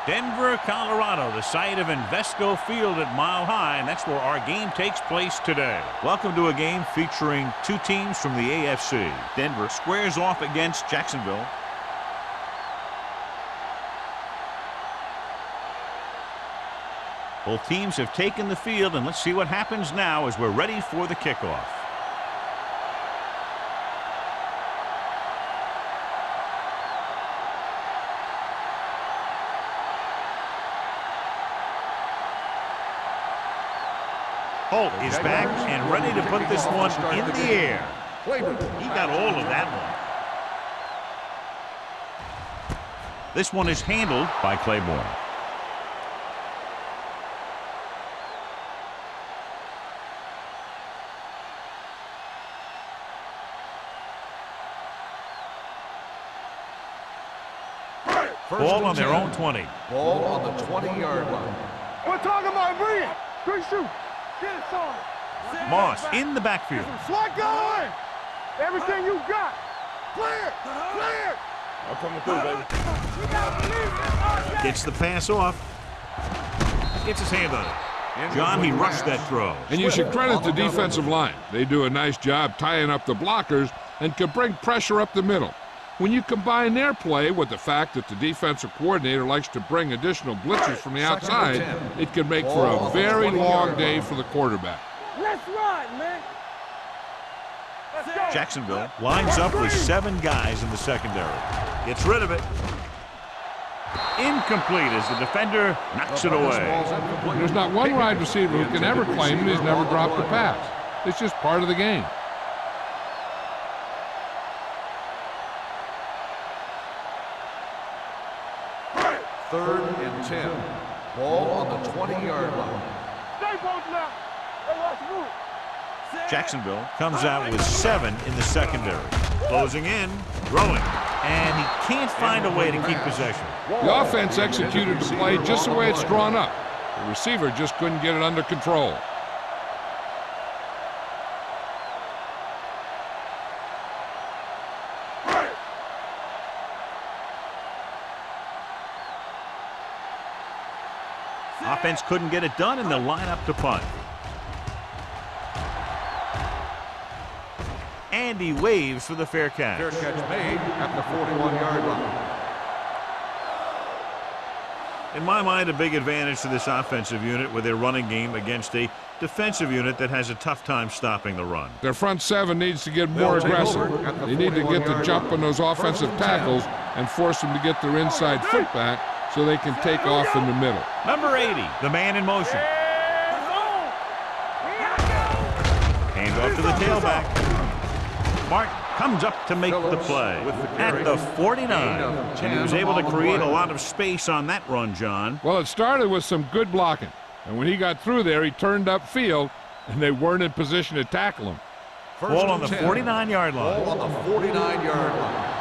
Denver, Colorado, the site of Invesco Field at Mile High, and that's where our game takes place today. Welcome to a game featuring two teams from the AFC. Denver squares off against Jacksonville. Both teams have taken the field, and let's see what happens now as we're ready for the kickoff. Holt is back and ready to put this one in the air. He got all of that one. This one is handled by Claiborne. Ball on their own 20. Ball on the 20-yard line. We're talking about Bree. Great shoot. Get it, son. Moss in the backfield. Slide going. Everything you got. Clear. Clear. I'm coming through, baby. Gets the pass off. Gets his hand on it. John, he rushed that throw. And you should credit the defensive line. They do a nice job tying up the blockers and can bring pressure up the middle. When you combine their play with the fact that the defensive coordinator likes to bring additional blitzers from the outside, it can make for a very long day for the quarterback. Let's run, man. Jacksonville lines up with 7 guys in the secondary. Gets rid of it. Incomplete as the defender knocks it away. There's not one wide receiver who can ever claim that he's never dropped a pass. It's just part of the game. Third and 10. Ball on the 20-yard line. Jacksonville comes out with 7 in the secondary. Closing in, throwing, and he can't find a way to keep possession. The offense executed the play just the way it's drawn up. The receiver just couldn't get it under control. Offense couldn't get it done, and they'll line up to punt. And he waves for the fair catch. Fair catch made at the 41-yard line. In my mind, a big advantage to this offensive unit with their running game against a defensive unit that has a tough time stopping the run. Their front 7 needs to get more aggressive. They need to get the jump on those offensive tackles and force them to get their inside foot back so they can take off in the middle. Number 80, the man in motion. Hand off to the tailback. Martin comes up to make the play at the 49. And he was able to create a lot of space on that run, John. Well, it started with some good blocking. And when he got through there, he turned upfield, and they weren't in position to tackle him. Ball on the 49-yard line. Ball on the 49-yard line.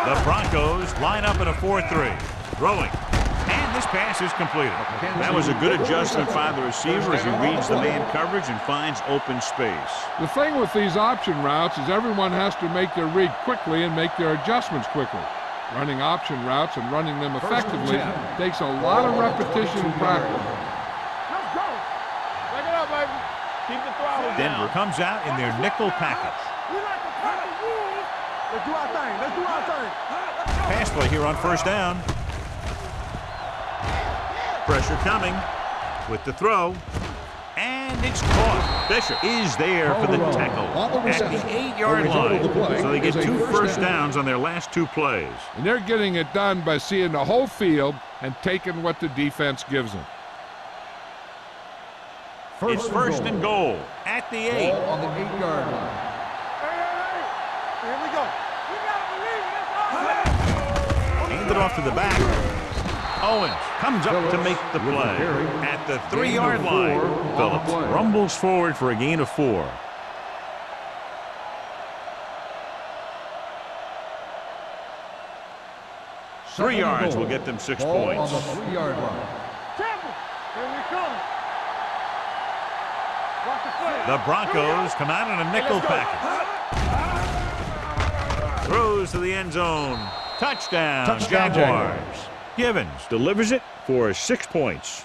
The Broncos line up in a 4-3. Throwing. And this pass is completed. That was a good adjustment by the receiver as he reads the man coverage and finds open space. The thing with these option routes is everyone has to make their read quickly and make their adjustments quickly. Running option routes and running them effectively takes a lot of repetition and practice. Let's go. Back it up, baby. Keep the throttle Denver comes out in their nickel package. We like to play the rules. Let's do our thing. Let's do our thing. Pass play here on first down. Pressure coming with the throw. And it's caught. Bishop is there for the tackle at the 8-yard line. So they get 2 first downs on their last 2 plays. And they're getting it done by seeing the whole field and taking what the defense gives them. It's first and goal at the 8. Ball on the 8-yard line. Here we go. We gotta believe it. Hand it off to the back. Owens comes up to make the play at the 3-yard line. Phillips rumbles forward for a gain of 4. Three yards will get them 6 points. On the 3-yard line. Temple. Here we come. Watch the foot. The Broncos come out in a nickel package. Throws to the end zone. Touchdown, Jaguars. Givens delivers it for 6 points.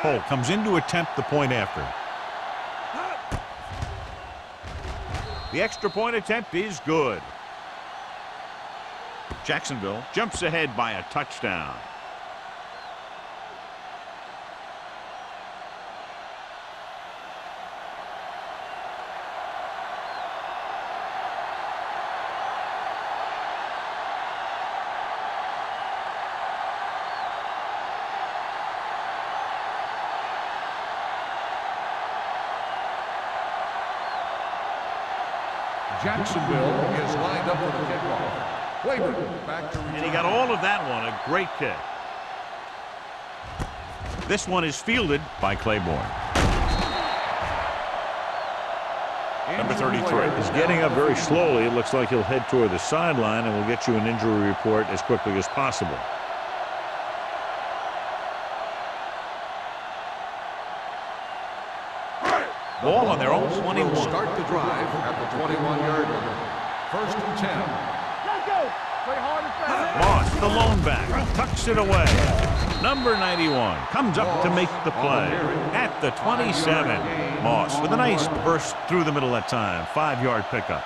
Cole comes in to attempt the point after. The extra point attempt is good. Jacksonville jumps ahead by a touchdown. Jacksonville is lined up for the kickoff. Claiborne back to return. And he got all of that one. A great kick. This one is fielded by Claiborne. Number 33 is getting up very slowly. It looks like he'll head toward the sideline, and we'll get you an injury report as quickly as possible. Ball on their own 21. Will start the drive at the 21-yard line. 1st and 10. Let's go. Play hard and fast. Moss, the lone back, tucks it away. Number 91 comes up to make the play at the 27. Moss with a nice burst through the middle that time. 5-yard pickup.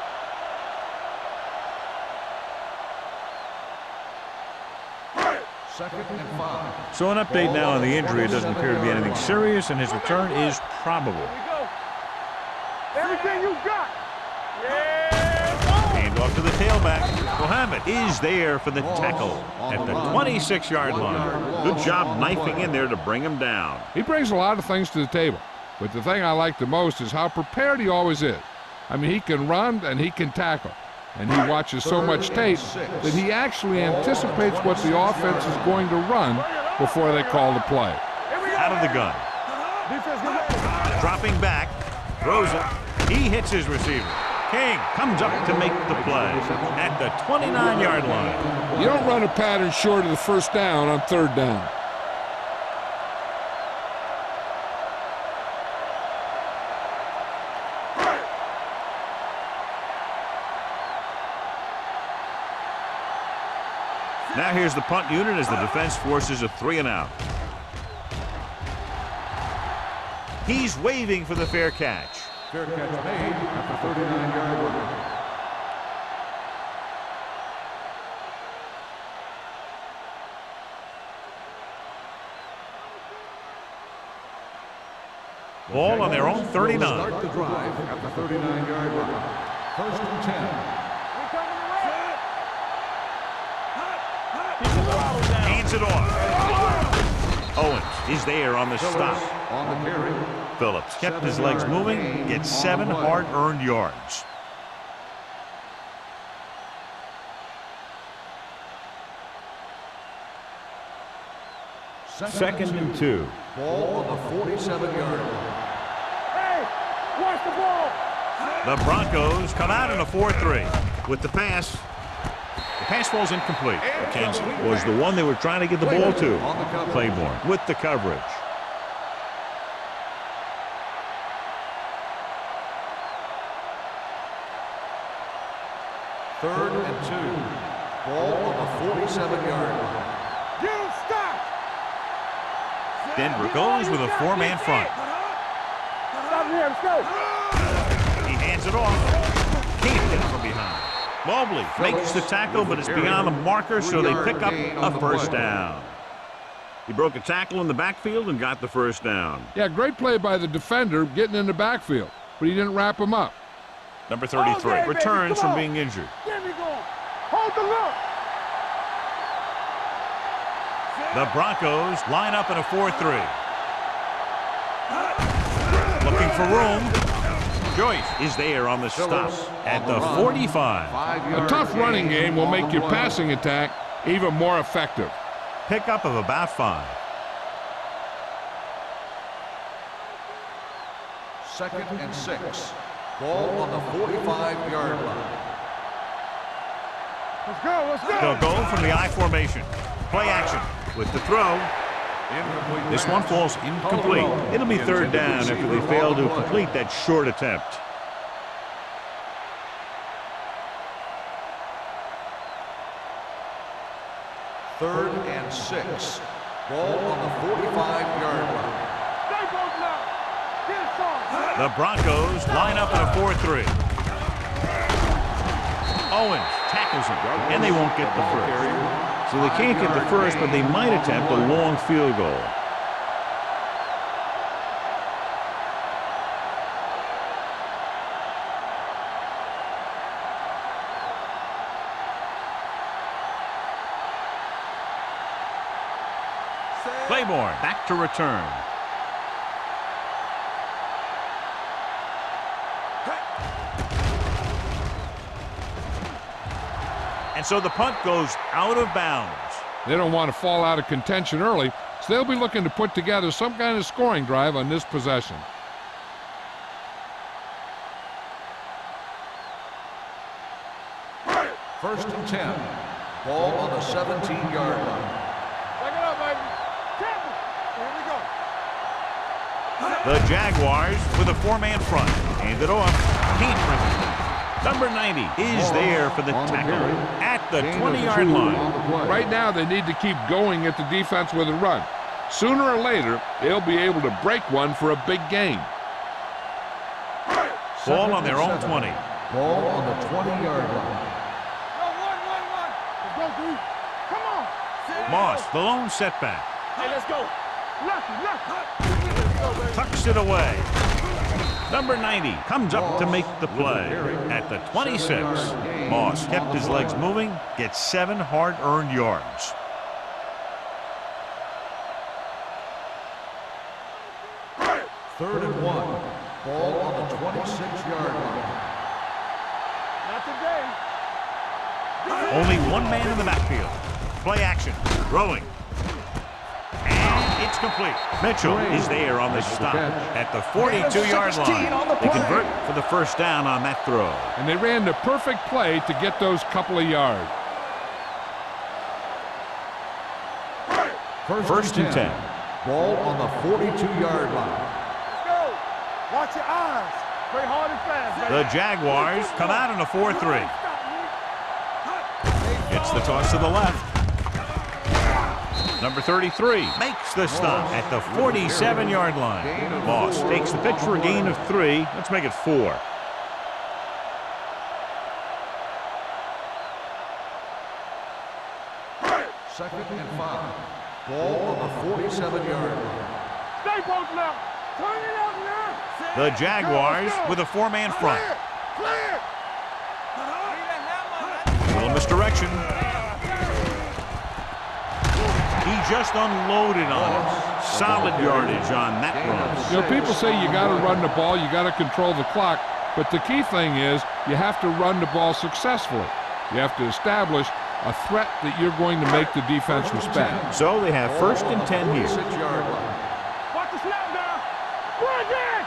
Second and 5. So an update now on the injury. It doesn't appear to be anything serious, and his return is probable. Here we go. Everything you got. Yeah. Hand off to the tailback. Mohammed is there for the tackle at the 26-yard line. Good job knifing in there to bring him down. He brings a lot of things to the table, but the thing I like the most is how prepared he always is. I mean, he can run and he can tackle, and he watches so much tape that he actually anticipates what the offense is going to run before they call the play. Out of the gun. Dropping back. Throws it. He hits his receiver. King comes up to make the play at the 29-yard line. You don't run a pattern short of the first down on 3rd down. Now here's the punt unit as the defense forces a 3-and-out. He's waving for the fair catch. Fair catch made at the 39-yard line. Ball on their own 39. Start the drive at the 39-yard line. 1st and 10. Hands it off. Owens is there on the stop. On the carry. Phillips kept his legs moving, gets 7 hard-earned yards. Second and 2. Ball on the 47-yard line. Hey, watch the ball. The Broncos come out in a 4-3 with the pass. The pass falls incomplete. McKenzie was the one they were trying to get the ball to. Claiborne with the coverage. Third and 2. Ball on the 47-yard line. You stop. Denver goes with a 4-man front. Stop here. Let's go. He hands it off. Can't get from behind. Mobley makes the tackle, but it's beyond the marker, so they pick up a first down. He broke a tackle in the backfield and got the first down. Yeah, great play by the defender getting in the backfield, but he didn't wrap him up. Number 33 Okay, returns baby, from on. being injured. Get me going. Hold the look. The Broncos line up in a 4-3. Looking for room. Joyce is there on the stop at the 45. A tough running game will make your passing attack even more effective. Pickup of about 5. Second and 6. Ball on the 45-yard line. Let's go, let's go. They'll go from the I formation. Play action with the throw. Incomplete This pass. one falls incomplete. It'll be third down after they fail to complete that short attempt. Third and 6. Ball on the 45-yard line. Stay both now. Get it started. The Broncos line up in a 4-3. Owens tackles him, and they won't get the first. So they can't get the first, but they might attempt a long field goal. Claiborne back to return. And so the punt goes out of bounds. They don't want to fall out of contention early, so they'll be looking to put together some kind of scoring drive on this possession. First and 10. Ball on the 17-yard line. Back it up, baby. Tap it. Here we go. The Jaguars with a four-man front. Hand it off. Can't bring it. Number 90 is there for the tackle at the 20-yard line. Right now, they need to keep going at the defense with a run. Sooner or later, they'll be able to break one for a big gain. Ball on their own 20. Ball on the 20-yard line. Go, one. Let's go, dude. Come on. Moss, the lone setback. Hey, let's go. Left. Tucks it away. Number 90 comes up to make the play at the 26. Moss kept his legs moving, gets 7 hard-earned yards. Third and 1. Ball on the 26-yard line. Not today. Only one man in the backfield. Play action. Throwing. And it's complete. Mitchell is there on the stop at the 42-yard line. They convert for the first down on that throw. And they ran the perfect play to get those couple of yards. First and 10. Ball on the 42-yard line. Let's go. Watch your eyes. Play hard and fast, baby. The Jaguars come out in a 4-3. It's the toss to the left. Number 33 makes the stop at the 47-yard line. Moss takes the pitch for a gain of 3. Let's make it 4. Second and 5. Ball on the 47-yard line. Stay both now. Turn it up now. The Jaguars with a four-man front. Clear. Little misdirection. He just unloaded on it. Solid yardage on that run. You know, people say you got to run the ball, you got to control the clock, but the key thing is you have to run the ball successfully. You have to establish a threat that you're going to make the defense respect. So they have first and 10 here. 46-yard line. Watch the snap down. Run again.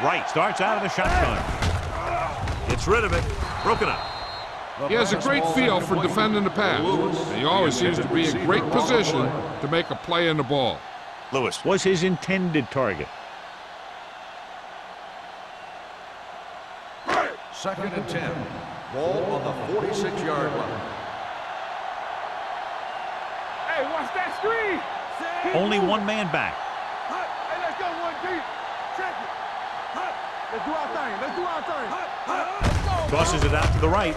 Wright starts out of the shotgun. Gets rid of it. Broken up. He has a great feel for defending the pass, and he always seems to be in great position to make a play in the ball. Lewis was his intended target. Second and 10. Ball on the 46-yard line. Hey, watch that screen. Only one man back. Hey, let's go one deep. Check it. Let's do our thing. Let's do our thing. Tosses it out to the right.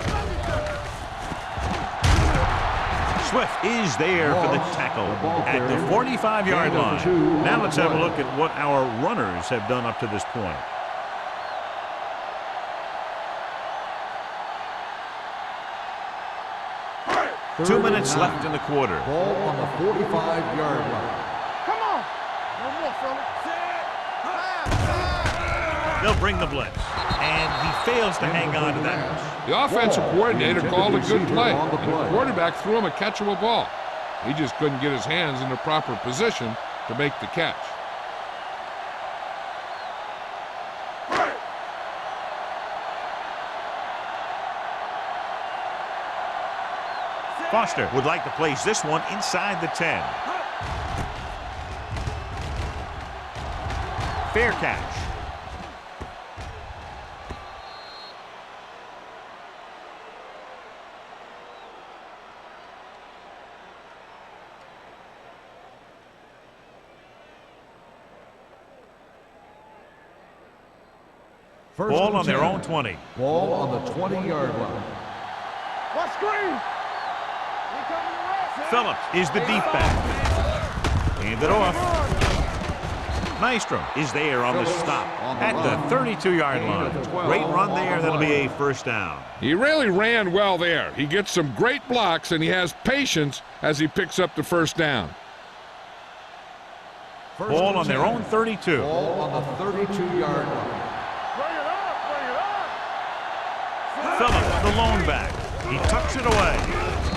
Swift is there for the tackle at the 45-yard line. Now let's have a look at what our runners have done up to this point. Two minutes left in the quarter. Ball on the 45-yard line. Come on. No more, fella. They'll bring the blitz. And he fails to hang on to that. The offensive coordinator called a good play, and the quarterback threw him a catchable ball. He just couldn't get his hands in the proper position to make the catch. Foster would like to place this one inside the 10. Fair catch. First Ball and on their 10. own 20. Ball on the 20-yard line. What screen? Phillips is the deep back. Hand it off. Nystrom is there on the stop at the 32-yard line. Great run there. That'll be a first down. He really ran well there. He gets some great blocks, and he has patience as he picks up the first down. First Ball and on their 10. own 32. Ball on the 32-yard line. Bring it up, bring it up. Phillips, the lone back. He tucks it away.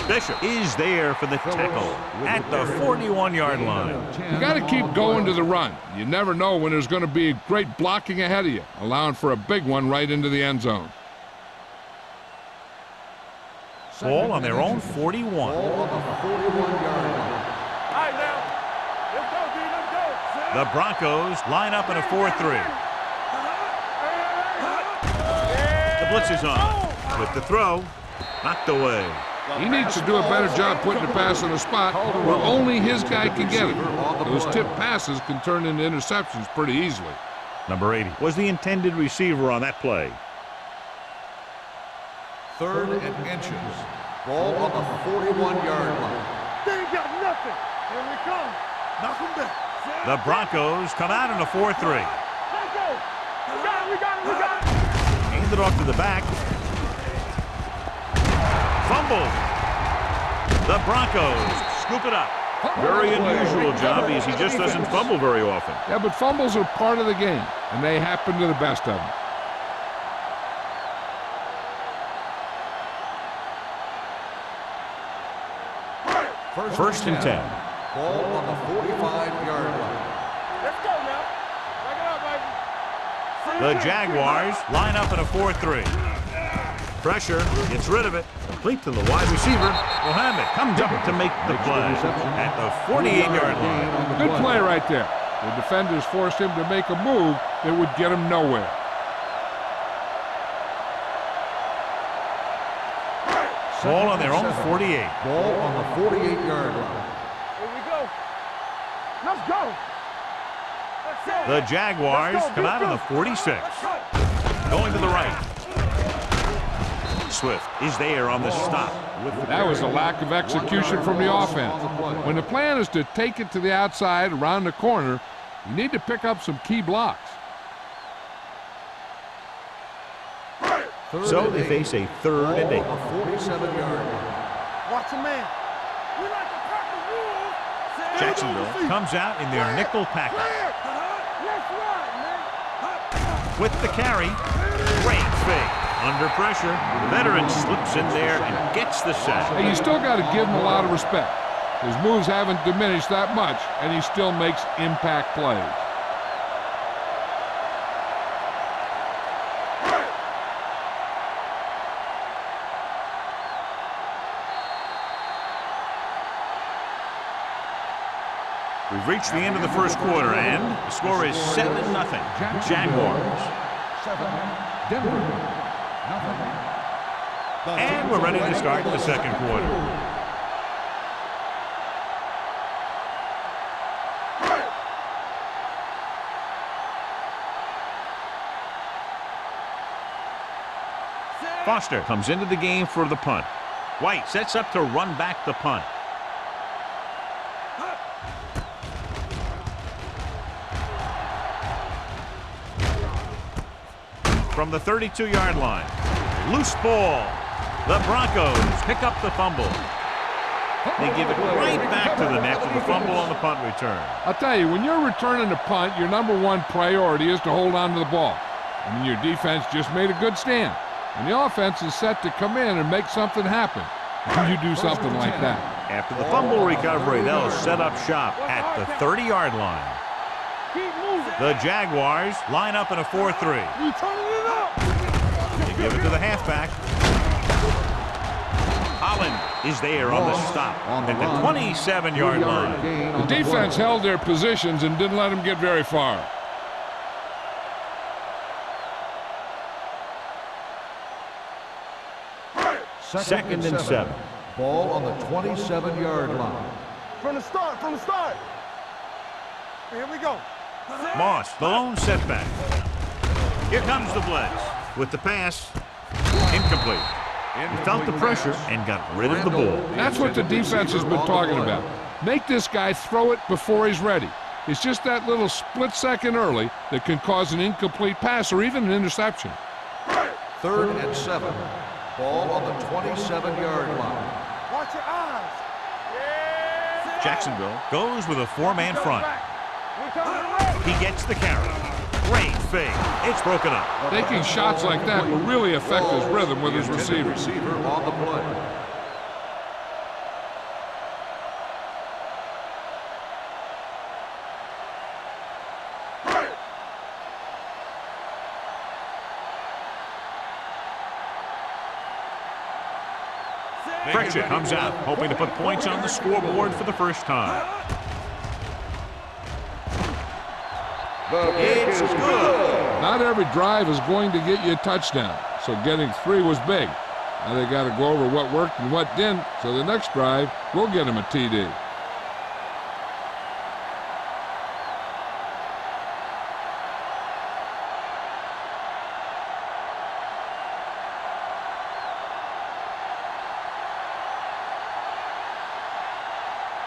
Bishop is there for the tackle at the 41-yard line. You got to keep going to the run. You never know when there's going to be great blocking ahead of you, allowing for a big one right into the end zone. Ball on their own 41. Ball on the 41-yard line. All right, now. Let's go, D. Let's go. The Broncos line up in a 4-3. The blitz is on. With the throw, knocked away. He needs to do a better job putting the pass on a spot where only his guy can get it. Those tip passes can turn into interceptions pretty easily. Number 80 was the intended receiver on that play. 3rd and inches. Ball on the 41-yard line. They ain't got nothing. Here we come. Knock them down. The Broncos come out in a 4-3. Let's go. We got it, we got it, we got it. Hand it off to the back. Fumble. The Broncos scoop it up. Very unusual job because he just doesn't fumble very often. Yeah, but fumbles are part of the game, and they happen to the best of them. First and 10. Ball on the 45-yard line. Let's go now. Back it up, baby. The Jaguars line up in a 4-3. Pressure, gets rid of it. Complete to the wide receiver. Mohammed comes up to make the play at the 48-yard line. Good play right there. The defenders forced him to make a move that would get him nowhere. Ball on their own 48. Ball on the 48-yard line. Here we go. Let's go. Let's go. The Jaguars come out in the 46. Going to the right. Swift is there on the stop. That was a lack of execution from the offense. When the plan is to take it to the outside around the corner, you need to pick up some key blocks. So they face a 3rd and 8. 47-yard line. Watch a man. We like to crack the rules. Jacksonville comes out in their nickel package. Let's ride, man. With the carry, great fake. Under pressure, the veteran slips in there and gets the sack. Hey, you still got to give him a lot of respect. His moves haven't diminished that much, and he still makes impact plays. We've reached the end of the first quarter, and the score is 7-0. Jaguars. 7, Denver. Nothing. And we're ready to start the second quarter. Foster comes into the game for the punt. White sets up to run back the punt. From the 32-yard line. Loose ball. The Broncos pick up the fumble. They give it right back to the net for the fumble on the punt return. I'll tell you, when you're returning a punt, your number one priority is to hold on to the ball. I mean, your defense just made a good stand. And the offense is set to come in and make something happen. And you do something like that. After the fumble recovery, they'll set up shop at the 30-yard line. Keep moving. The Jaguars line up in a 4-3. We turning it up. They give it to the halfback. Holland is there on the stop at the 27-yard line. The defense held their positions and didn't let them get very far. Second and 7. Ball on the 27-yard line. From the start, from the start. Here we go. Moss, the lone setback. Here comes the blitz with the pass. Incomplete. He felt the pressure and got rid of the ball. That's what the defense has been talking about. Make this guy throw it before he's ready. It's just that little split second early that can cause an incomplete pass or even an interception. 3rd and 7. Ball on the 27-yard line. Watch your eyes. Jacksonville goes with a 4-man front. We're coming red. He gets the carry. Great fake. It's broken up. Taking shots like that will really affect his rhythm with his receivers. Receiver on the play. Pritchett comes out, hoping to put points on the scoreboard for the first time. It's good. Not every drive is going to get you a touchdown, so getting 3 was big. Now they got to go over what worked and what didn't, so the next drive will get him a TD.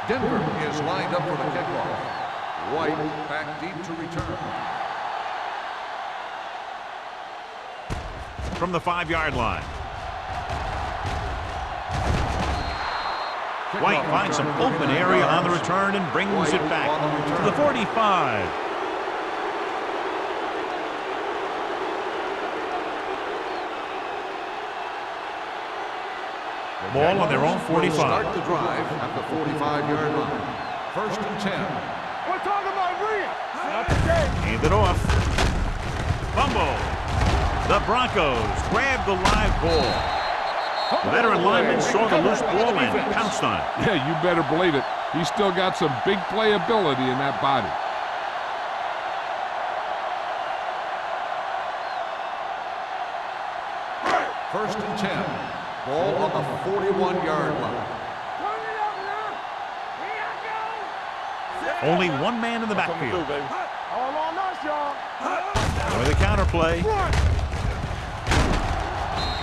Denver is lined up for the kickoff. White back deep to return. From the 5-yard line. White finds some open area on the return and brings it back to the 45. Ball on their own 45. Start the drive at the 45-yard line. 1st and 10. We're talking about Rhea. Not today. Hand it off. Fumble. The Broncos grab the live ball. The veteran lineman saw the loose ball and pounced on it. Yeah, you better believe it. He's still got some big playability in that body. First and 10. Ball on the 41-yard line. Turn it up now. Here I go. Only one man in the backfield. All on us, y'all. Or the counter play.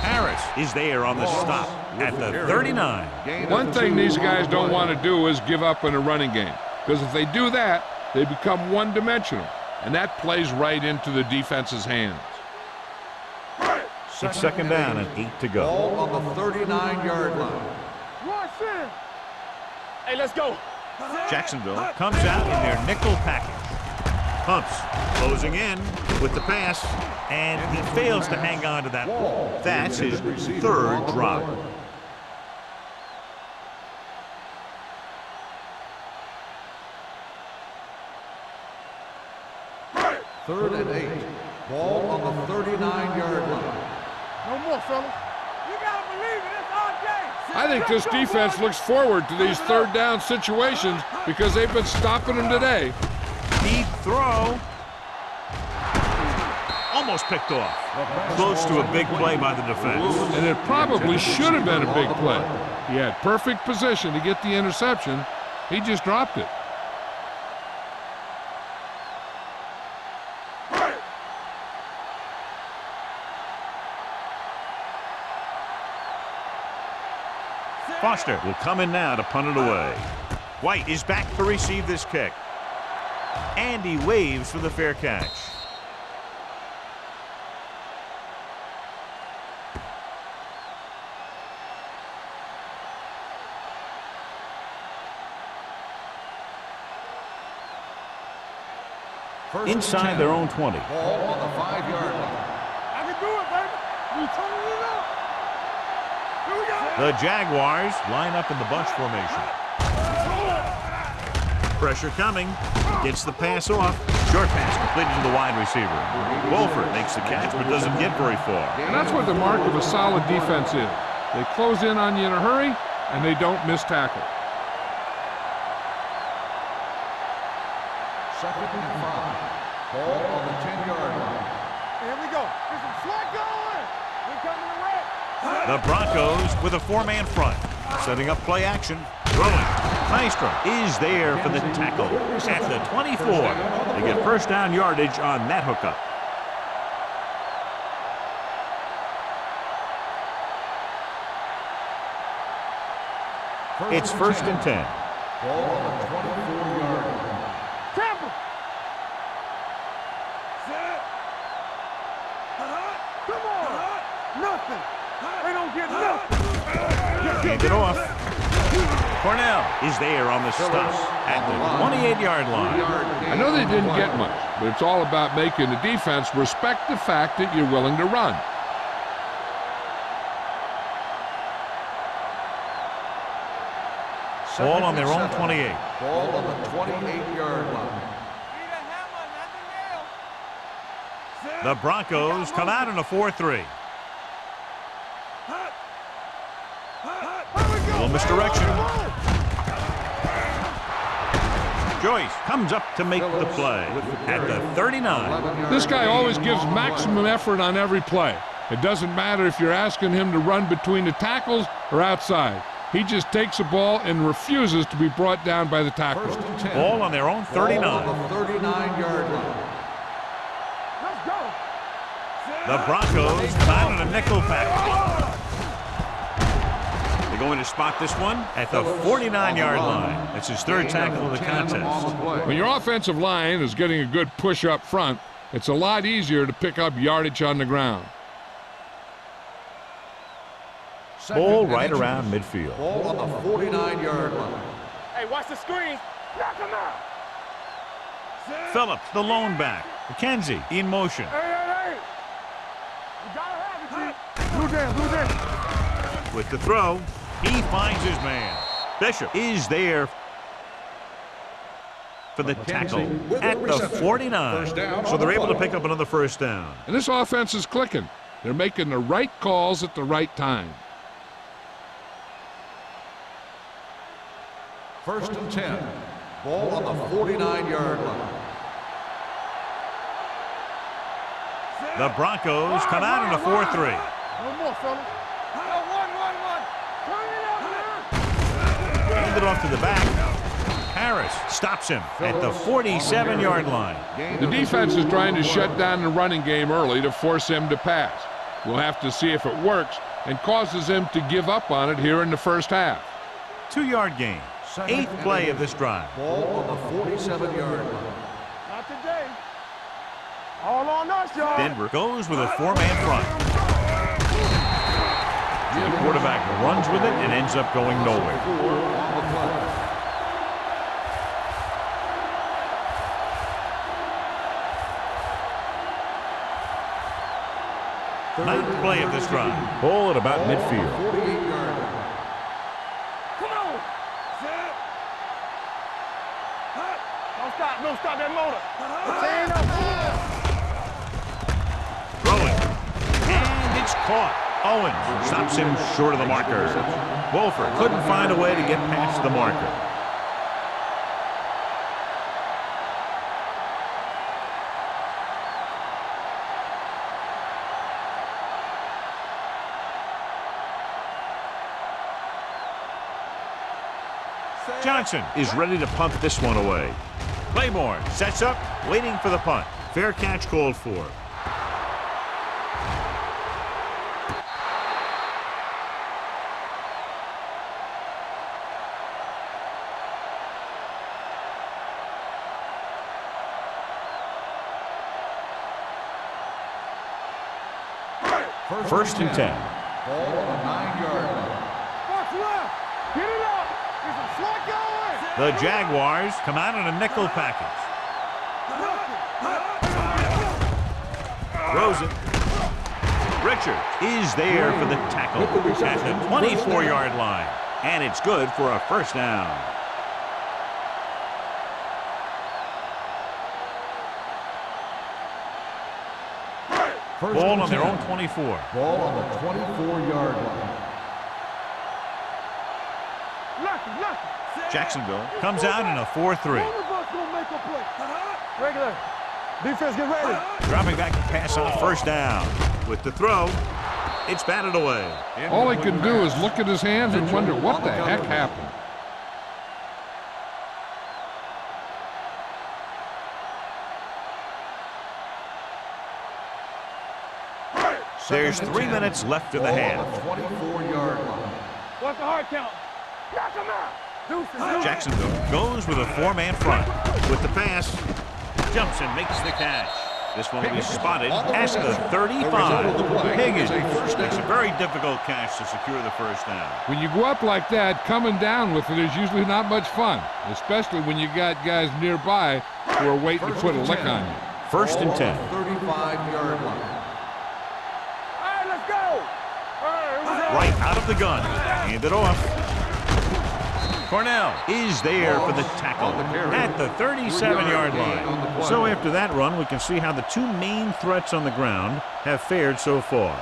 Harris is there on the stop at the 39. One thing these guys don't want to do is give up in a running game, because if they do that, they become one-dimensional, and that plays right into the defense's hands. It's 2nd down and 8 to go. Ball on the 39-yard line. Rush in. Hey, let's go. Jacksonville comes out in their nickel package. Pumps, closing in with the pass, and he fails to hang on to that ball. That's his 3rd drop. Third and 8. Ball on the 39-yard line. No more, fellas. You gotta believe it. It's our day. I think this defense looks forward to these 3rd down situations because they've been stopping them today. Deep throw. Almost picked off. Close to a big play by the defense. And it probably should have been a big play. He had perfect position to get the interception. He just dropped it. Foster will come in now to punt it away. White is back to receive this kick. And he waves for the fair catch. Inside their own 20. Ball on the 5-yard line. I can do it, baby. You turning it up. Here we go. The Jaguars line up in the bunch formation. Pressure coming. Gets the pass off. Short pass completed to the wide receiver. Wolford makes the catch but doesn't get very far. And that's what the mark of a solid defense is. They close in on you in a hurry, and they don't miss tackle. 2nd and 5. Ball on the 10-yard line. Here we go. There's some slack going. We coming to red. The Broncos with a 4-man front. Setting up play action. Throwing. Maestro is there for the tackle at the 24. They get first down yardage on that hookup. It's 1st and 10. Ball on the 24-yard line. Tampa. Come on. Nothing. They don't get nothing. Hand it off. Cornell is there on the stop at the 28-yard line. I know they didn't get much, but it's all about making the defense respect the fact that you're willing to run. Ball on their own 28. Ball on the 28-yard line. The Broncos come out in a 4-3. Little misdirection. Joyce comes up to make the play at the 39. This guy always gives maximum effort on every play. It doesn't matter if you're asking him to run between the tackles or outside. He just takes the ball and refuses to be brought down by the tackle. Ball on their own 39. Ball on the 39-yard line. Let's go. The Broncos come out in a nickel package. They're going to spot this one at the 49-yard line. That's his 3rd tackle of the contest. When your offensive line is getting a good push up front, it's a lot easier to pick up yardage on the ground. Ball right around midfield. Ball on the 49-yard line. Hey, watch the screen. Knock him out. Phillips, the lone back. McKenzie in motion. Hey. You gotta have it, G. Blue jam. With the throw, he finds his man. Bishop is there for the tackle at the 49. So they're able to pick up another first down. And this offense is clicking. They're making the right calls at the right time. 1st and 10. Ball on the 49-yard line. The Broncos come out in a 4-3. No more, fellas. One. Turn it up, man. Hand it off to the back. Harris stops him at the 47-yard line. The defense is trying to shut down the running game early to force him to pass. We'll have to see if it works and causes him to give up on it here in the first half. 2-yard gain. 8th play of this drive. Ball on the 47-yard line. Not today. All on us, y'all. Denver goes with a 4-man front. The quarterback runs with it and ends up going nowhere. 9th play of this drive. Ball at about midfield. 48-yard line. Come on. Don't stop that motor. Stand up. Throwing. And it's caught. Owens stops him short of the marker. Wolford couldn't find a way to get past the marker. Johnson is ready to punt this one away. Claymore sets up, waiting for the punt. Fair catch called for. First and 10. Ball on the 9-yard line. What's left? Get it up. There's some slack going. The Jaguars come out in a nickel package. Throws it. Richard is there for the tackle at the 24-yard line. And it's good for a first down. Ball on their own 24. Ball on the 24-yard line. Jacksonville comes out in a 4-3. One of us gonna make a play. Regular. Defense, get ready. Dropping back to pass on first down. With the throw, it's batted away. All he can do is look at his hands and wonder what the heck happened. There's 3 minutes left in the half. 24-yard line. What's the hard count? Knock him out. Jacksonville goes with a 4-man front. With the pass, jumps and makes the catch. This one will be spotted at the 35. Higgins makes a very difficult catch to secure the first down. When you go up like that, coming down with it is usually not much fun, especially when you got guys nearby who are waiting to put a lick on you. First and 10. 35-yard line. All right, let's go. Right out of the gun. Hand it off. Cornell is there for the tackle at the 37-yard line. So after that run, we can see how the two main threats on the ground have fared so far.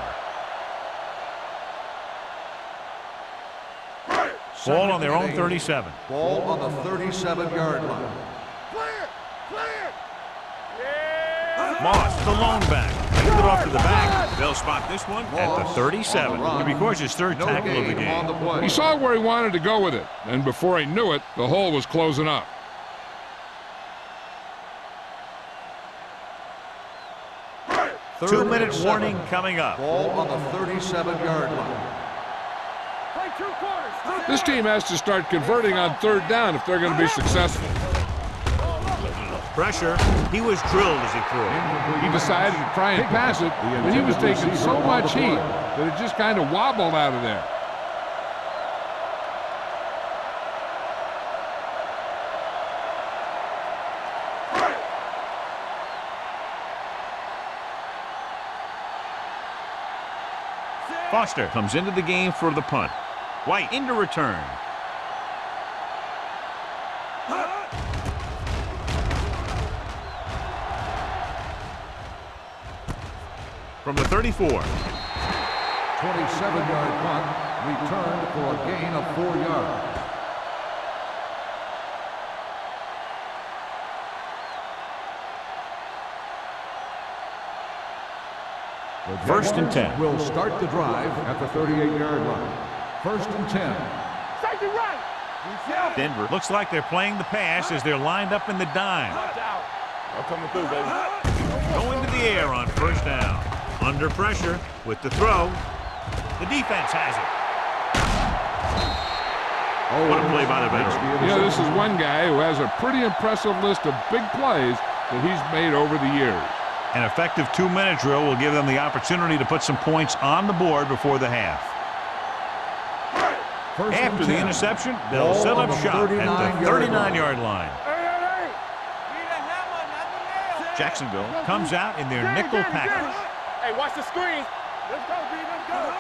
Ball on their own 37. Ball on the 37-yard line. Moss, the lone back. Hand it off to the back. They'll spot this one at the 37. He records his third tackle of the game. He saw where he wanted to go with it, and before he knew it, the hole was closing up. Two-minute warning coming up. Ball on the 37-yard line. Play 2 quarters. This team has to start converting on third down if they're going to be successful. Pressure. He was drilled as he threw it. He decided to try and pass it, but he was taking so much heat that it just kind of wobbled out of there. Foster comes into the game for the punt. White into return. From the 34. 27-yard punt, returned for a gain of 4 yards. First and 10. Will start the drive at the 38-yard line. First and 10. Safety right. Denver looks like they're playing the pass as they're lined up in the dime. I'm coming through, baby. Going to the air on first down. Under pressure with the throw. The defense has it. What a play by the veteran. You know, this is one guy who has a pretty impressive list of big plays that he's made over the years. An effective 2-minute drill will give them the opportunity to put some points on the board before the half. After the interception, they'll set up shop at the 39-yard line. Jacksonville comes out in their nickel package. Hey, watch the screen. Let's go, B. Let's go.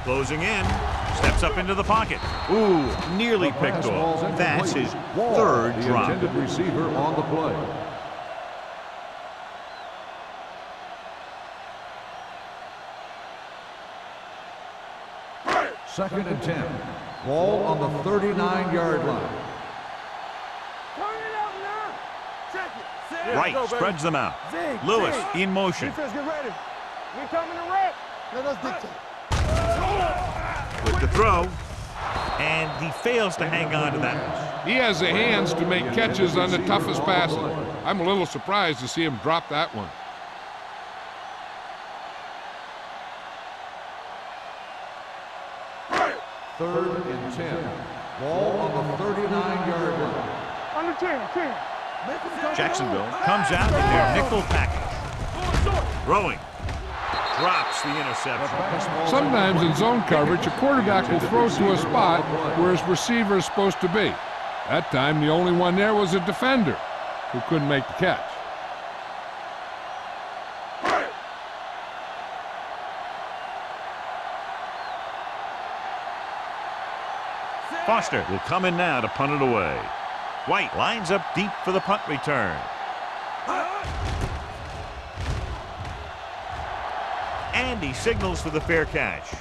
Closing in. Steps up into the pocket. Ooh, nearly picked off. That's his third drop. The intended receiver on the play. Second and 10. Ball on the 39-yard line. Turn it out now. Check it. Right, spreads them out. Lewis in motion. Defense, get ready. We coming to wreck. Let us dictate. With the throw, and he fails to hang on to that one. He has the hands to make catches on the toughest passes. I'm a little surprised to see him drop that one. Third and 10. Ball on the 39-yard line. On the 10. Jacksonville comes out in their nickel package. Throwing. Drops the interception. Sometimes in zone coverage, a quarterback will throw to a spot where his receiver is supposed to be. That time, the only one there was a defender who couldn't make the catch. Foster will come in now to punt it away. White lines up deep for the punt return. And he signals for the fair catch.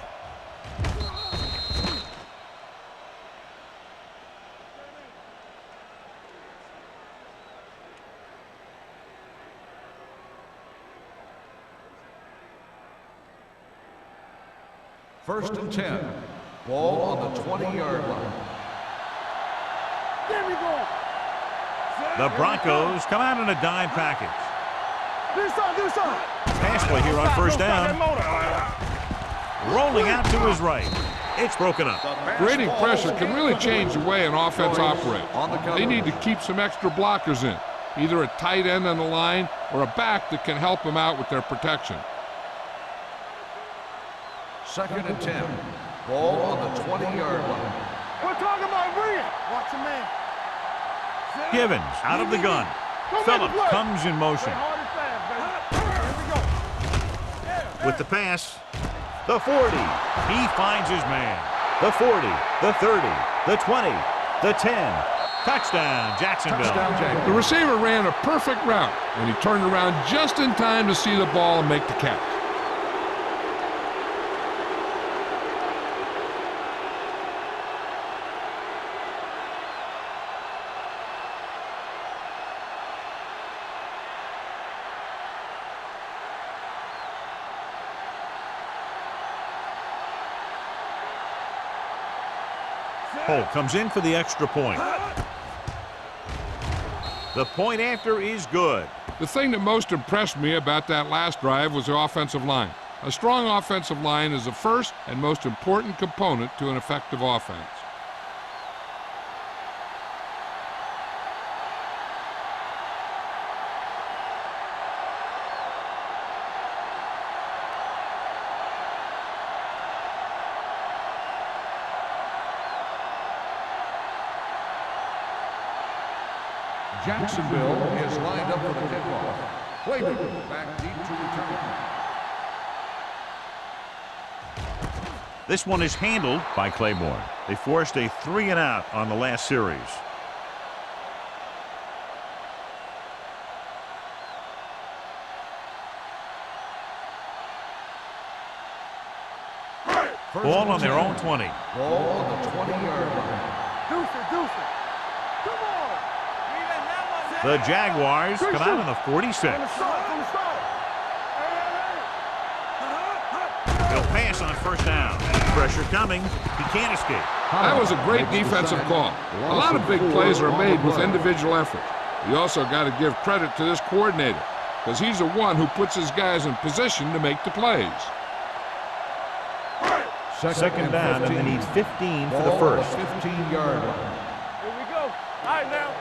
First and 10. Ball on the 20-yard line. There we go. The Broncos come out in a dime package. Do something. Pass play here on first down. Rolling out to his right. It's broken up. Creating pressure can really change the way an offense operates. They need to keep some extra blockers in, either a tight end on the line or a back that can help them out with their protection. Second and 10. Ball on the 20-yard line. We're talking about brilliant. Watch your man. Givens out of the gun. Phillips comes in motion. Hard and fast, baby. Here we go. With the pass, the 40. He finds his man. The 40, the 30, the 20, the 10. Touchdown, Jacksonville. The receiver ran a perfect route, and he turned around just in time to see the ball and make the catch. Holt comes in for the extra point. The point after is good. The thing that most impressed me about that last drive was the offensive line. A strong offensive line is the first and most important component to an effective offense. Jacksonville is lined up for the kickoff. Waiting back deep to return. This one is handled by Claiborne. They forced a 3-and-out on the last series. Ball on their own 20. Ball on the 20-yard line. Deuce it. Come on. The Jaguars come out on the 46. From the start. They'll pass on first down. Pressure coming. He can't escape. That was a great defensive call. A lot of big plays are made with individual effort. You also got to give credit to this coordinator, because he's the one who puts his guys in position to make the plays. Second down, and they need 15 for the first. 15-yard line. Here we go. All right, now.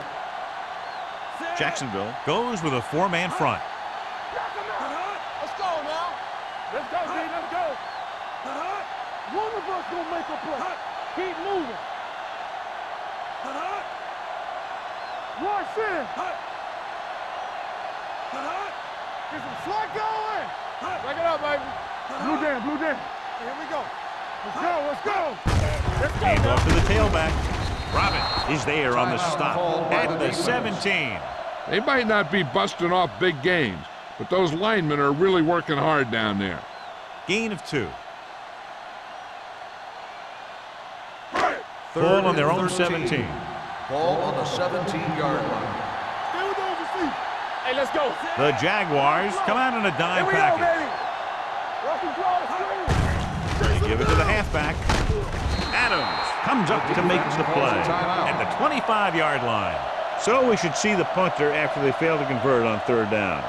Jacksonville goes with a 4-man front. Let's go now. Let's go, D. Let's go. One of us gonna make a play. Keep moving. Watch this. Get some slack going. Back it up, baby. Blue down. Here we go. Let's go. Hand off to the tailback. Robin is there on the stop at the 17. They might not be busting off big games, but those linemen are really working hard down there. Gain of 2. Ball on their own 17. Ball on the 17-yard line. Stay with those receivers. Hey, let's go. The Jaguars come out in a dime Here we go, package. baby. Russell draw the screen. They give it to the halfback. Adams comes up to make the play at the 25-yard line. So we should see the punter after they fail to convert on third down.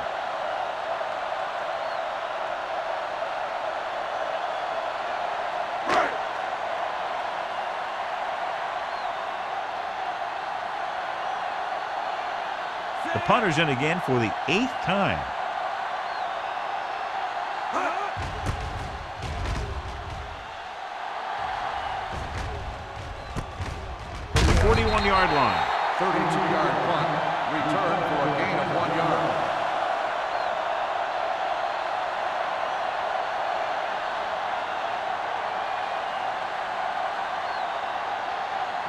The punter's in again for the 8th time. From the 41-yard line. 32-yard punt. Return for a gain of 1 yard.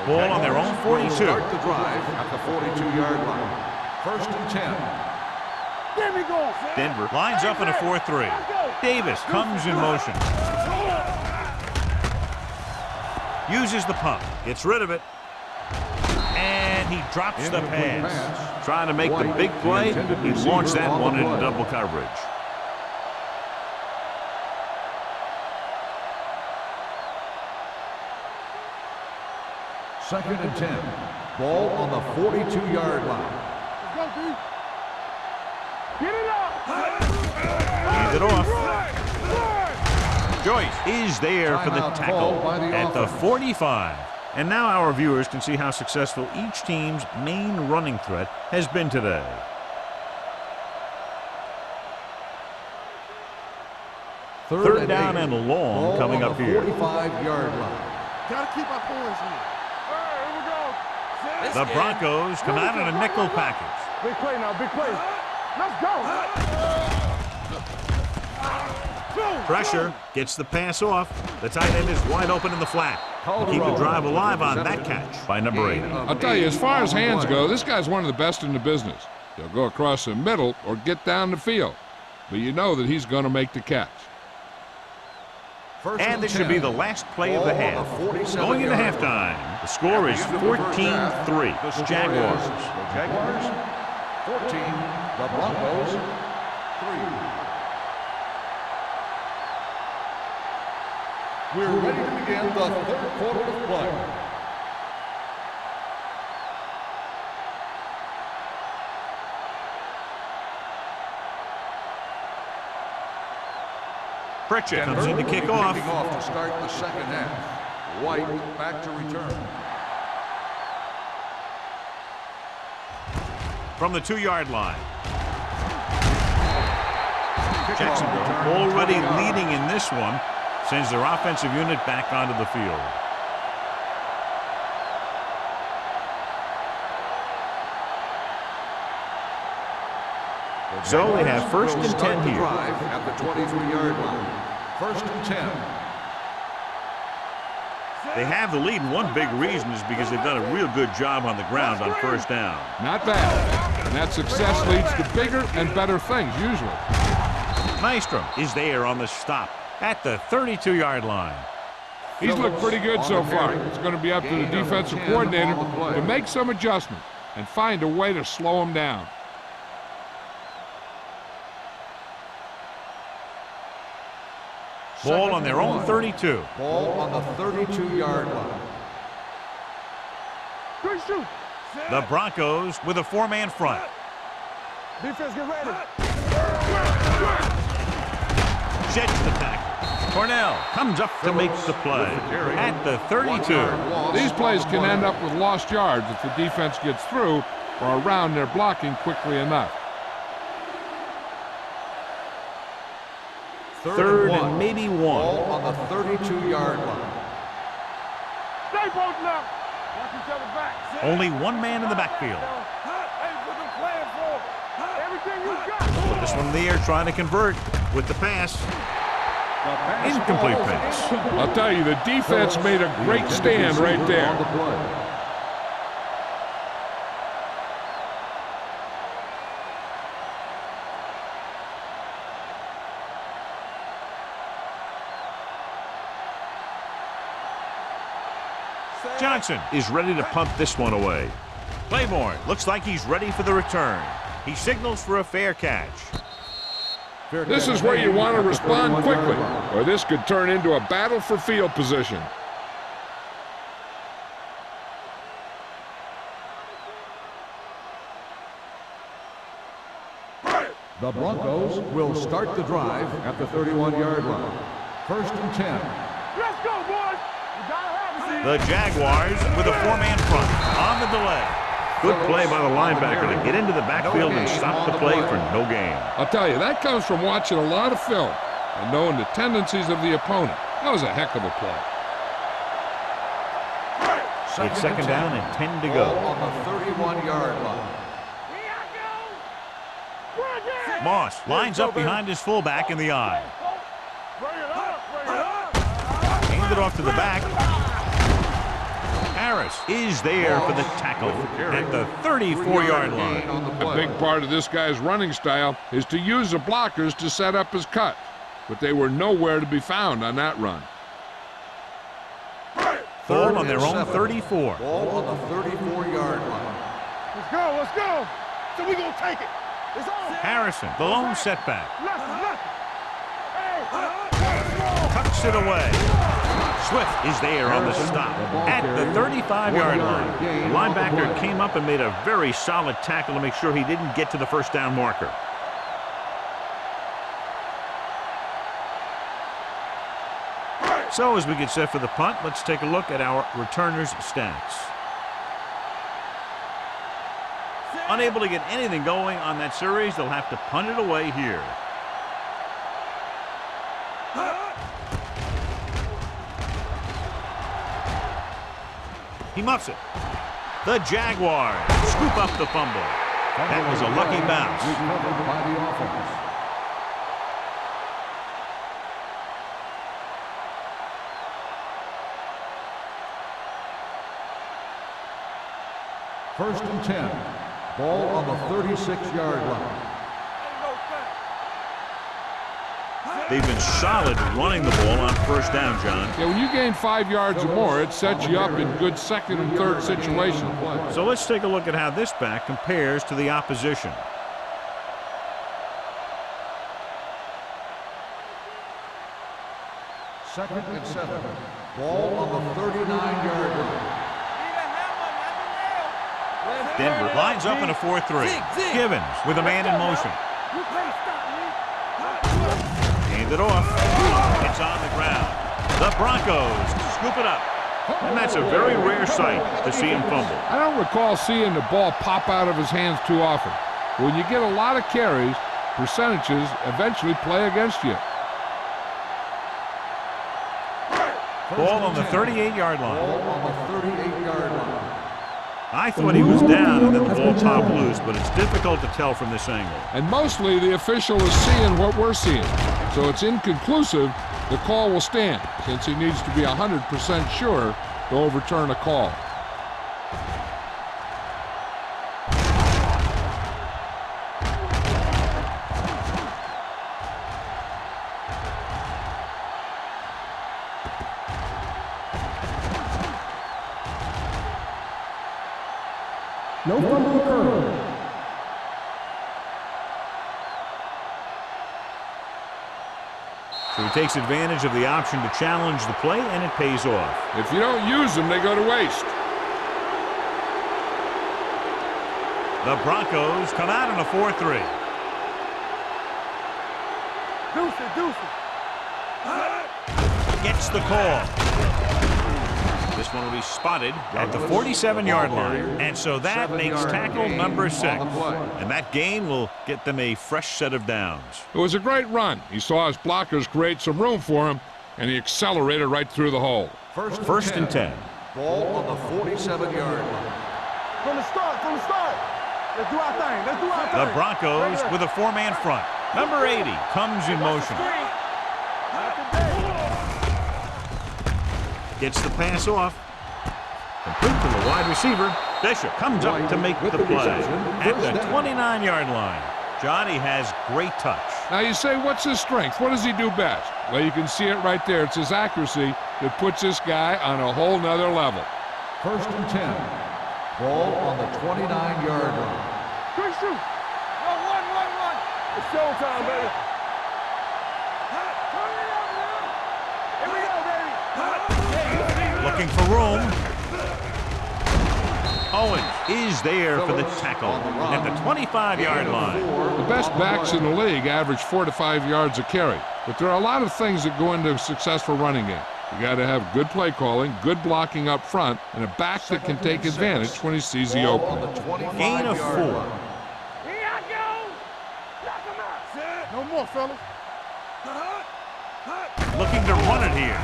Ball on their own 42. Start the drive at the 42-yard line. First and 10. There we go. Denver lines up in a 4-3. Davis comes in motion. Uses the pump. Gets rid of it. And he drops the pass. Trying to make the big play. He launched that one into double coverage. 2nd and 10. Ball on the 42-yard line. Let's go, D. Get it up. Hand it off. Joyce is there for the tackle at the 45. And now our viewers can see how successful each team's main running threat has been today. Third down and long coming up here. 45-yard line. Gotta keep our points here. All right, here we go. The Broncos come out in a nickel package. Big play now, big play. Let's go. Pressure gets the pass off. The tight end is wide open in the flat. We'll keep the drive alive on that catch by number 8. I'll tell you, as far as hands go, this guy's one of the best in the business. He'll go across the middle or get down the field. But you know that he's going to make the catch. And this should be the last play of the half. Going into halftime, the score is 14-3. Jaguars. The Jaguars, 14. The Broncos, 3. We're ready to begin the 3rd quarter of play. Pritchett comes in to kick off. Kicking off to start the 2nd half. White back to return. From the 2-yard line. Jacksonville already leading in this one. Sends their offensive unit back onto the field. So they have 1st and 10 here. At the 23-yard line. 1st and 10. They have the lead, and one big reason is because they've done a real good job on the ground on 1st down. Not bad. And that success leads to bigger and better things, usually. Maestro is there on the stop at the 32-yard line. He's looked pretty good so far. It's going to be up to the defensive coordinator to make some adjustments and find a way to slow him down. Ball on their own 32. Ball on the 32-yard line. Good shoot. The Broncos with a 4-man front. Defense, get ready. Jets the tackle. Cornell comes up to make the play at the 32. These plays can end up with lost yards if the defense gets through or around their blocking quickly enough. 3rd and maybe 1. Ball on the 32-yard line. Stay posted up. Watch each other back. Only one man in the backfield. Hey, what them playing for? Everything you got. Put this one in the air, trying to convert with the pass. Incomplete pass. I'll tell you, the defense made a great stand right there. On the play. Johnson is ready to punt this one away. Claiborne looks like he's ready for the return. He signals for a fair catch. This is where you want to respond quickly, or this could turn into a battle for field position. The Broncos will start the drive at the 31-yard line. 1st and 10. Let's go, boys. You gotta have it. The Jaguars with a 4-man front on the delay. Good play by the linebacker to get into the backfield and stop the play for no gain. I'll tell you, that comes from watching a lot of film and knowing the tendencies of the opponent. That was a heck of a play. It's 2nd down and 10 to go. Ball on the 31-yard line. Moss lines up behind his fullback in the eye. Bring it up, bring it up. Hand it off to the back. Harris is there for the tackle at the 34-yard line. A big part of this guy's running style is to use the blockers to set up his cut, but they were nowhere to be found on that run. Ball on their own 34. Ball on the 34-yard line. Let's go, let's go. So we gonna take it. It's on. Harrison, the lone setback. Left. Hey, Tucks it away. Swift is there on the stop at the 35-yard line. The linebacker came up and made a very solid tackle to make sure he didn't get to the first down marker. So as we get set for the punt, let's take a look at our returners' stats. Unable to get anything going on that series, they'll have to punt it away here. He muffs it. The Jaguars scoop up the fumble. That was a lucky bounce. Recovered by the offense. First and 10. Ball on the 36-yard line. They've been solid running the ball on first down, John. Yeah, when you gain 5 yards or more, it sets you up in good second and third situations. So let's take a look at how this back compares to the opposition. Second and 7. Ball on the 39-yard line. Denver lines up in a 4-3. Givens with a man in motion. Hand it off. It's on the ground. The Broncos scoop it up. And that's a very rare sight to see him fumble. I don't recall seeing the ball pop out of his hands too often. When you get a lot of carries, percentages eventually play against you. Ball on the 38-yard line. Ball on the 38-yard line. I thought he was down and then the ball popped loose, but it's difficult to tell from this angle. And mostly the official is seeing what we're seeing. So it's inconclusive. The call will stand since he needs to be 100% sure to overturn a call. No fumble occurred. So he takes advantage of the option to challenge the play, and it pays off. If you don't use them, they go to waste. The Broncos come out in a 4-3. Deuce. Gets the call. This one will be spotted at the 47-yard line. And so that makes tackle number 6. And that gain will get them a fresh set of downs. It was a great run. He saw his blockers create some room for him, and he accelerated right through the hole. First and 10. Ball on the 47-yard line. From the start. Let's do our thing. The Broncos with a 4-man front. Number 80 comes in motion. Gets the pass off. Complete to the wide receiver. Bishop comes up to make the play at the 29-yard line. Johnny has great touch. Now you say, what's his strength? What does he do best? Well, you can see it right there. It's his accuracy that puts this guy on a whole nother level. First and 10. Ball on the 29-yard line. Quick shoot. Run. It's showtime, baby. Here we go, baby. Looking for room. Owens is there for the tackle at the 25-yard line. The best backs in the league average 4 to 5 yards a carry. But there are a lot of things that go into a successful running game. You got to have good play calling, good blocking up front, and a back that can take advantage when he sees the opening. Gain of 4. Here I go. Knock him out. No more, fellas. Looking to run it here.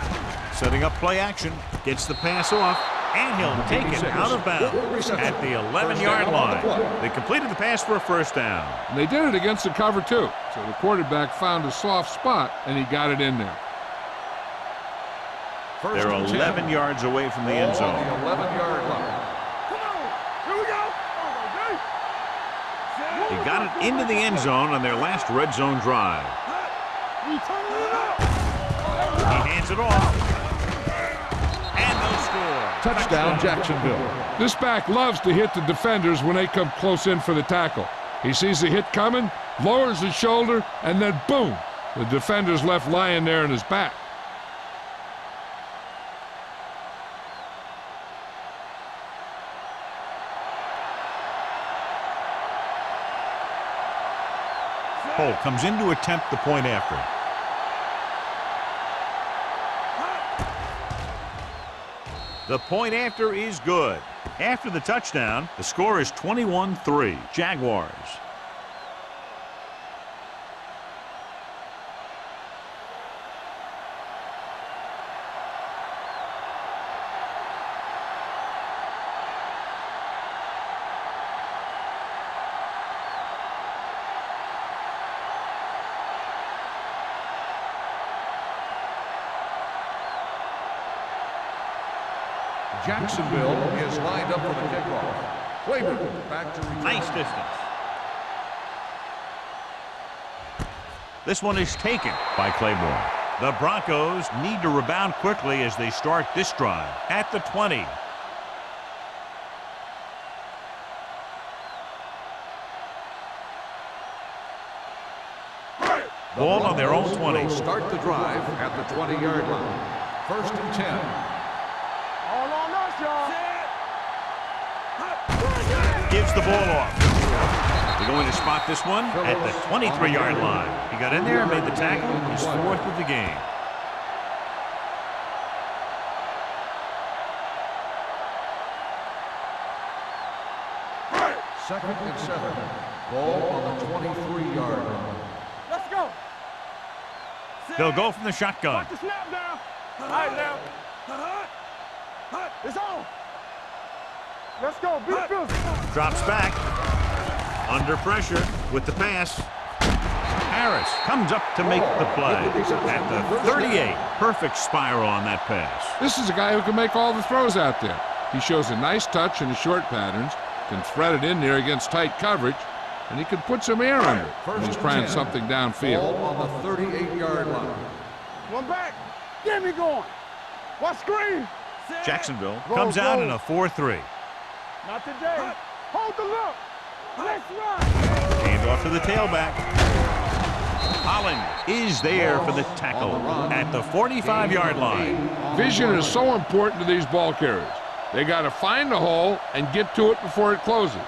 Setting up play action. Gets the pass off. And he'll take it out of bounds at the 11-yard line. They completed the pass for a first down. And they did it against the cover, too. So the quarterback found a soft spot, and he got it in there. They're 11 yards away from the end zone. The 11-yard line. Come on. Here we go. They got it into the end zone on their last red zone drive. We turning it up. He hands it off. And they'll score. Touchdown, Jacksonville. This back loves to hit the defenders when they come close in for the tackle. He sees the hit coming, lowers his shoulder, and then boom, the defender's left lying there in his back. Holt comes in to attempt the point after. The point after is good. After the touchdown, the score is 21-3, Jaguars. Jacksonville is lined up for the kickoff. Claiborne back to return. Nice distance. This one is taken by Claiborne. The Broncos need to rebound quickly as they start this drive at the 20. Ball on their own 20. Start the drive at the 20-yard line. First and 10. All on us, y'all. Gives the ball off. They're going to spot this one at the 23-yard line. He got in there and made the tackle. His fourth of the game. Second and 7. Ball on the 23-yard line. Let's go. They'll go from the shotgun. Watch the snap down. All right, now. It's on. Let's go. Be physical. Drops back. Under pressure with the pass. Harris comes up to make the play at the 38. Perfect spiral on that pass. This is a guy who can make all the throws out there. He shows a nice touch in the short patterns, can thread it in there against tight coverage, and he can put some air under it when he's trying something downfield. Ball on the 38-yard line. One back. Get me going. What screen? Jacksonville comes out in a 4-3. Not today. Hold the look. Let's run. Hand off to the tailback. Holland is there for the tackle at the 45-yard line. Vision is so important to these ball carriers. They got to find the hole and get to it before it closes.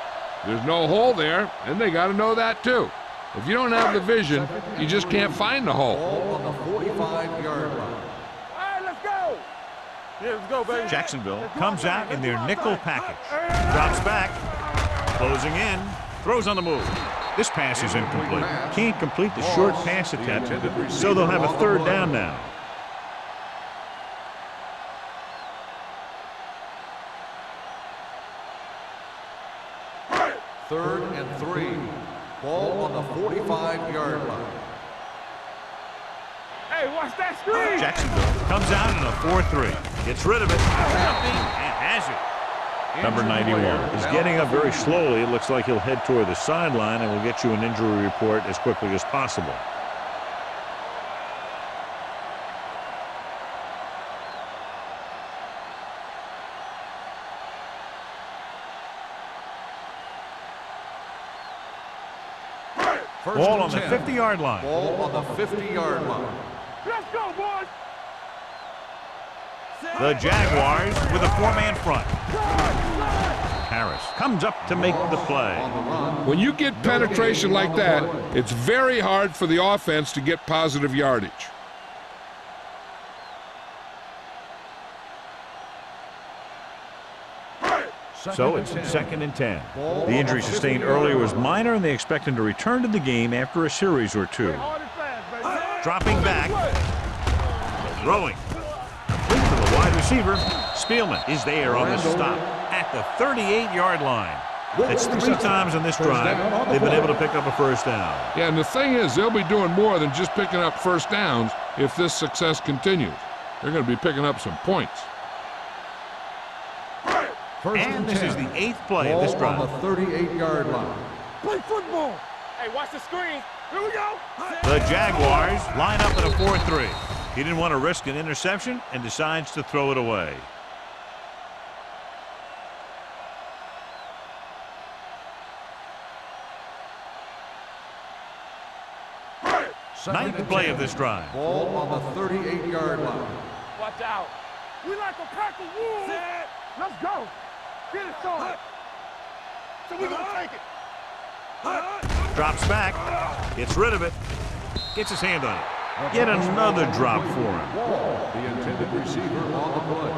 There's no hole there, and they got to know that too. If you don't have the vision, you just can't find the hole. Ball on the 45-yard line. All right, let's go. Yeah, let's go, baby. Jacksonville comes out in their nickel package. Drops back. Closing in. Throws on the move. This pass is incomplete. Can't complete the short pass attempt, so they'll have a third down now. Third and 3. Ball on the 45-yard line. Hey, watch that screen. Jacksonville comes out in a 4-3. Gets rid of it. Jumping and has it. Number 91 is getting up very slowly. It looks like he'll head toward the sideline, and we'll get you an injury report as quickly as possible. Ball on the 50-yard line. Ball on the 50-yard line. Let's go, boys. The Jaguars with a four-man front. Harris comes up to make the play. When you get penetration like that, it's very hard for the offense to get positive yardage. So it's second and 10. The injury sustained earlier was minor, and they expect him to return to the game after a series or two. Dropping back. Throwing. Complete to the wide receiver. Spielman is there on the stop at the 38-yard line. That's 3 times in this drive they've been able to pick up a first down. Yeah, and the thing is, they'll be doing more than just picking up first downs if this success continues. They're going to be picking up some points. And this is the 8th play of this drive. On the 38-yard line. Play football. Hey, watch the screen. Here we go. The Jaguars line up in a 4-3. He didn't want to risk an interception and decides to throw it away. Ninth play of this drive. Ball on the 38-yard line. Watch out. We like a pack of wolves. Let's go. Get it started. So we're going to take it. Drops back. Gets rid of it. Gets his hand on it. Yet another drop for him. The intended receiver on the play.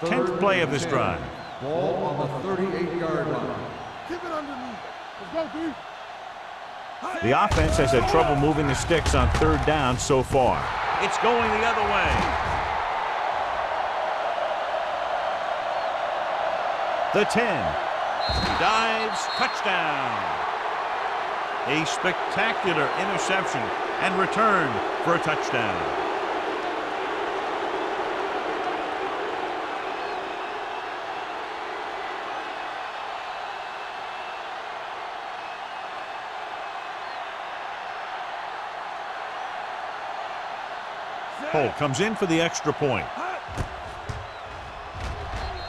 10th play of this drive. Ball on the 38-yard line. Keep it underneath. Let's go, D. The offense has had trouble moving the sticks on 3rd down so far. It's going the other way. The 10. Dives. Touchdown. A spectacular interception and return for a touchdown. Holt comes in for the extra point.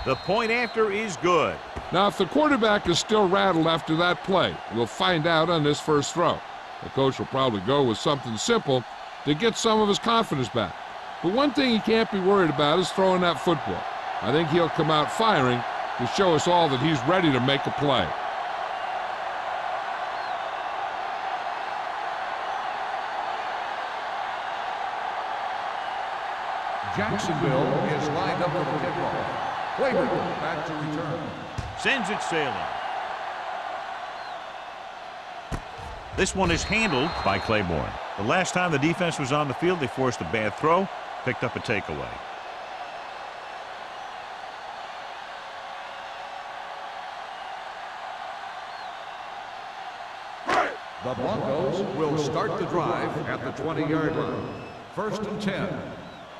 The point after is good. Now, if the quarterback is still rattled after that play, we'll find out on this first throw. The coach will probably go with something simple to get some of his confidence back. But one thing he can't be worried about is throwing that football. I think he'll come out firing to show us all that he's ready to make a play. Jacksonville is lined up for the kickoff. Claiborne back to return. Sends it sailing. This one is handled by Claiborne. The last time the defense was on the field, they forced a bad throw, picked up a takeaway. The Broncos will start the drive at the 20-yard line. 1st and 10.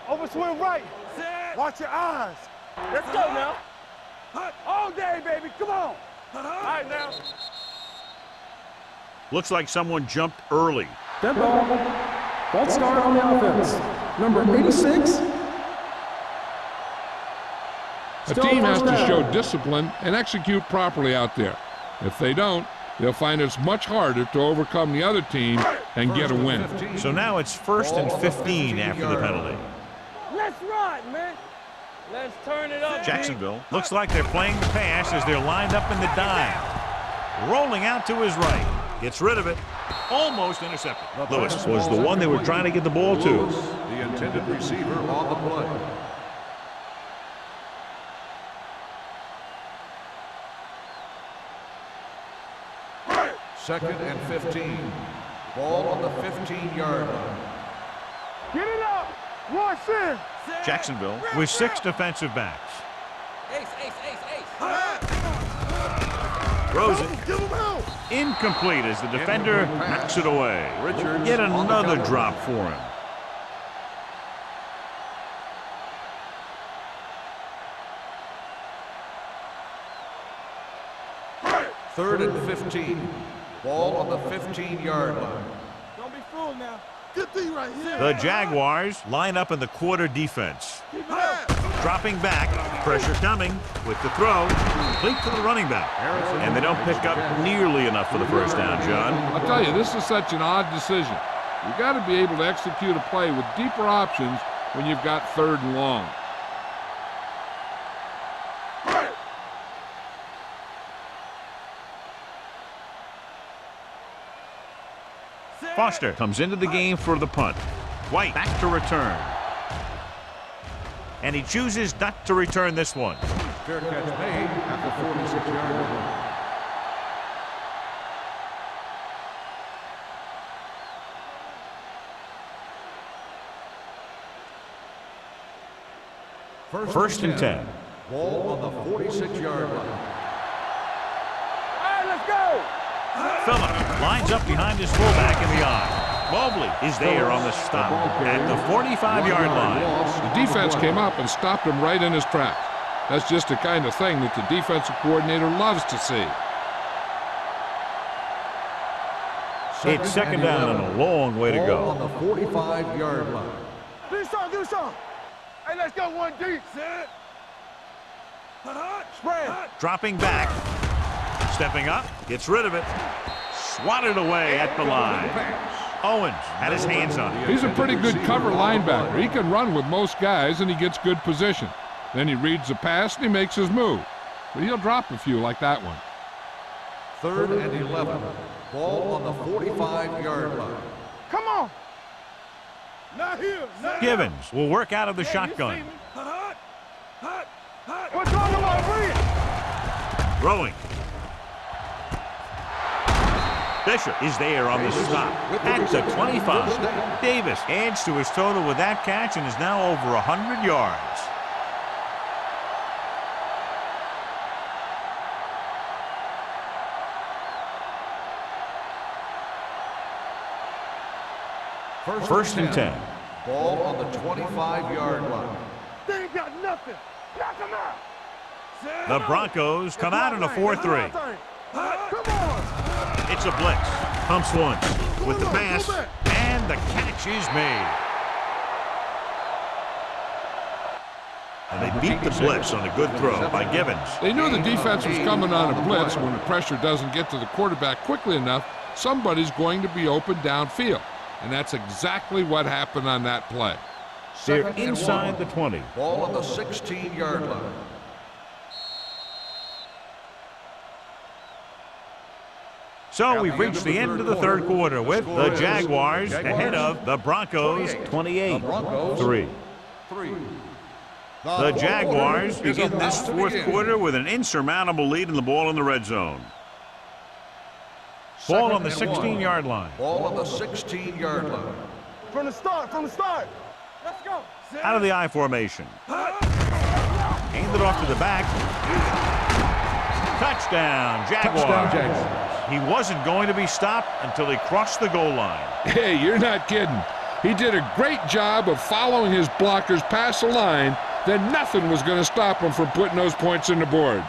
Over swing right. Watch your eyes. Let's go now. All day, baby. Come on. All right, now. Looks like someone jumped early. Dead ball. False start on the offense. Number 86. A team has to show discipline and execute properly out there. If they don't, they'll find it's much harder to overcome the other team and get a win. So now it's 1st and 15 after the penalty. Let's ride, man. Let's turn it up. Jacksonville looks like they're playing the pass as they're lined up in the dime. Rolling out to his right. Gets rid of it. Almost intercepted. Lewis was the one they were trying to get the ball to. The intended receiver on the play. Second and 15. Ball on the 15-yard line. Get it up. Rush in. Jacksonville with 6 defensive backs. Ace, ace, ace, ace. Throws it. Incomplete as the defender knocks it away. Yet another drop for him. Third and 15. Ball on the 15-yard line. Don't be fooled now. Good thing right here. The Jaguars line up in the quarter defense. Dropping back, pressure coming with the throw, complete to the running back. And they don't pick up nearly enough for the first down, John. I'll tell you, this is such an odd decision. You've got to be able to execute a play with deeper options when you've got 3rd and long. Foster comes into the game for the punt. White back to return. And he chooses not to return this one. Fair catch made at the 46-yard line. First and 10. Ball on the 46-yard line. All right, let's go. Phillip lines up behind his fullback in the eye. Mobley is there on the stop at the 45-yard line. The defense came up and stopped him right in his tracks. That's just the kind of thing that the defensive coordinator loves to see. It's 2nd down and a long way to Ball on go. the 45-yard line. Do something. Hey, let's go one deep. Set. Spread. Dropping back. Stepping up. Gets rid of it. Swatted away at the line. Owens had his hands on it. He's a pretty good cover linebacker. He can run with most guys, and he gets good position. Then he reads the pass, and he makes his move. But he'll drop a few like that one. 3rd and 11. Ball on the 45-yard line. Come on. Not here. Not Givens will work out of the shotgun. What's wrong with my friend? Throwing. Bishop is there on the stop at the 25. Davis adds to his total with that catch and is now over 100 yards. First and 10. Ball on the 25-yard line. They ain't got nothing. Knock him out. The Broncos come out in a 4-3. Come on. It's a blitz. Pumps once with the pass, and the catch is made. And they beat the blitz on a good throw by Givens. They knew the defense was coming on a blitz. When the pressure doesn't get to the quarterback quickly enough, somebody's going to be open downfield. And that's exactly what happened on that play. They're inside the 20. Ball on the 16-yard line. So we've reached the end of the third quarter with the Jaguars ahead of the Broncos 28-3. The Jaguars begin this fourth quarter with an insurmountable lead in the ball in the red zone. Ball on the 16-yard line. Ball on the 16-yard line. From the start. Let's go. Out of the I formation. Handed off to the back. Touchdown, Jaguars. He wasn't going to be stopped until he crossed the goal line. Hey, you're not kidding. He did a great job of following his blockers past the line. Then nothing was going to stop him from putting those points in the board.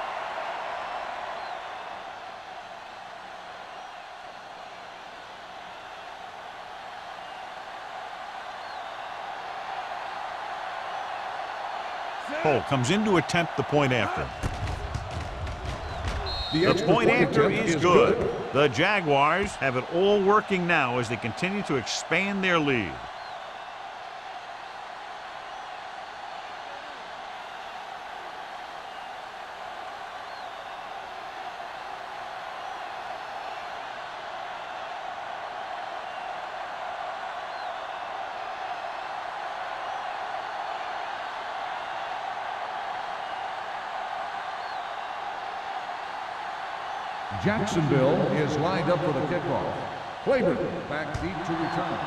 Cole comes in to attempt the point after. The point after is good. The Jaguars have it all working now as they continue to expand their lead. Jacksonville is lined up for the kickoff. Claiborne back deep to return.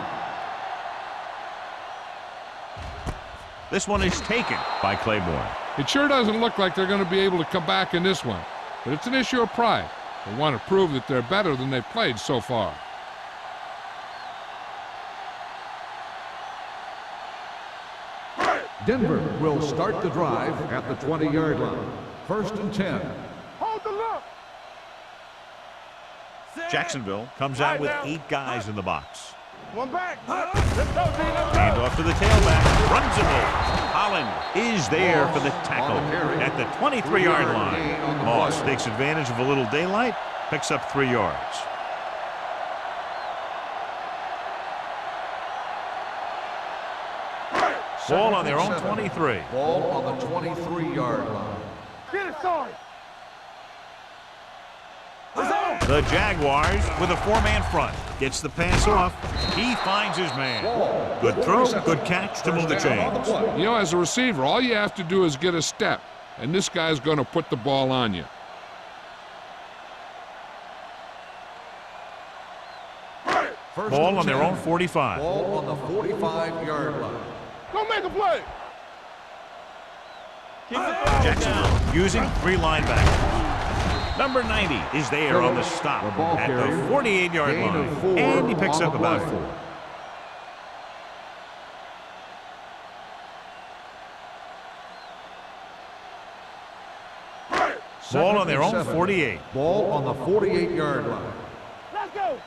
This one is taken by Claiborne. It sure doesn't look like they're going to be able to come back in this one, but it's an issue of pride. They want to prove that they're better than they've played so far. Denver will start the drive at the 20-yard line. 1st and 10. Hold the look. Jacksonville comes out with 8 guys in the box. One back. Let's go, D. Let's go. Hand off to the tailback. Runs it in. Holland is there for the tackle at the 23-yard line. Moss takes advantage of a little daylight, picks up 3 yards. Ball on their own 23. Ball on the 23-yard line. Get it, sorry. The Jaguars with a 4-man front. Gets the pass off. He finds his man. Good throw, good catch to move the chains. You know, as a receiver, all you have to do is get a step, and this guy's going to put the ball on you. Ball on their own 45. Ball on the 45-yard line. Go make a play. Jacksonville using 3 linebackers. Number 90 is there on the stop at the 48-yard line, and he picks up about 4. Ball on their own 48. Ball on the 48-yard line. Let's go.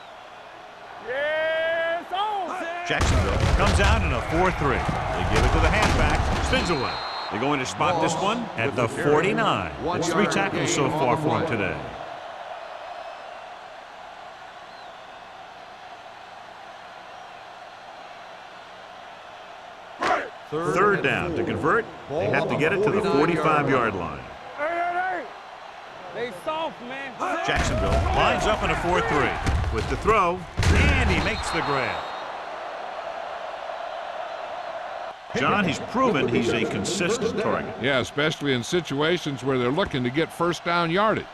Yes, on. Jacksonville comes out in a 4-3. They give it to the halfback, spins away. They're going to spot this one at the 49. It's 3 tackles so far for him today. Third down. To convert, they have to get it to the 45-yard line. They soft, man. Jacksonville lines up in a 4-3 with the throw, and he makes the grab. John, he's proven he's a consistent target. Yeah, especially in situations where they're looking to get first down yardage.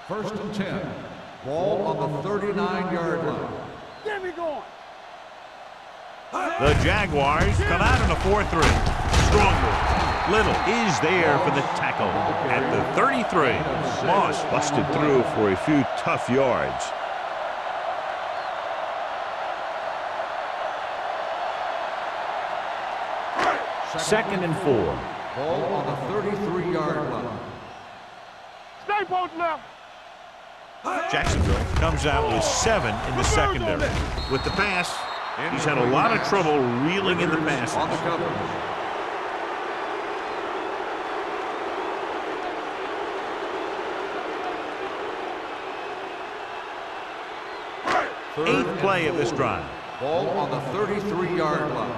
First and 10. Ball on the 39-yard line. Get me going. The Jaguars come out in a 4-3. Strong move. Little is there for the tackle at the 33. Moss busted through for a few tough yards. Second and 4. Ball on the 33-yard line. Stay both left. Jacksonville comes out with 7 in the secondary. With the pass, he's had a lot of trouble reeling in the passes. On the coverage. Eighth play of this drive. Ball on the 33-yard line.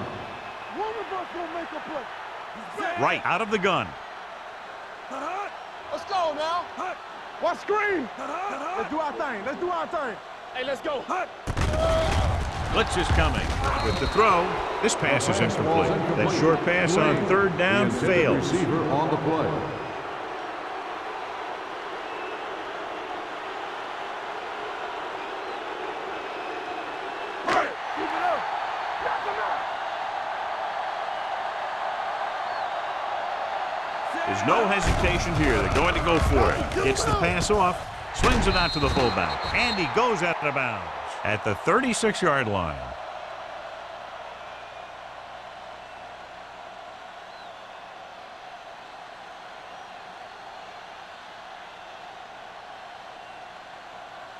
One of us gonna make a play. Right out of the gun. Let's go now. What screen? Let's do our thing. Let's do our thing. Hey, let's go. Blitz is coming. With the throw, this pass is incomplete. That short pass on third down fails. Receiver on the play. There's no hesitation here. They're going to go for it. Gets the pass off, swings it out to the fullback, and he goes out of bounds at the 36-yard line.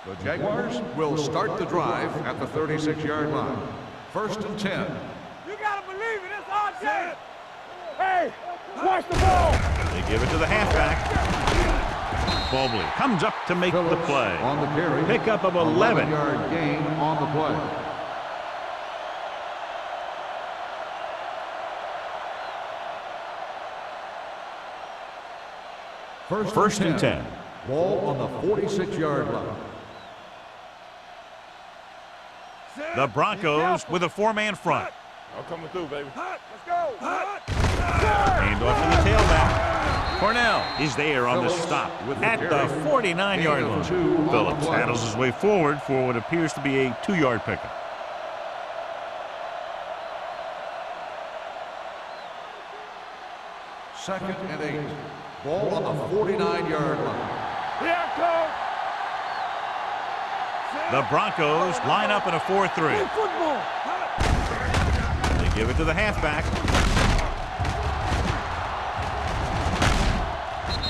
The Jaguars will start the drive at the 36-yard line. First and 10. You gotta believe it. It's our game. Hey, watch the ball. They give it to the halfback. Mobley comes up to make the play. On the carry. Pickup of 11. 11-yard gain on the play. First and 10. Ball on the 46-yard line. The Broncos with a 4-man front. I'm coming through, baby. Let's go. Hand off to the tailback. Cornell is there on the stop at the 49-yard line. Phillips handles his way forward for what appears to be a 2-yard pickup. Second and 8. Ball on the 49-yard line. Here comes. The Broncos line up in a 4-3. Football. They give it to the halfback.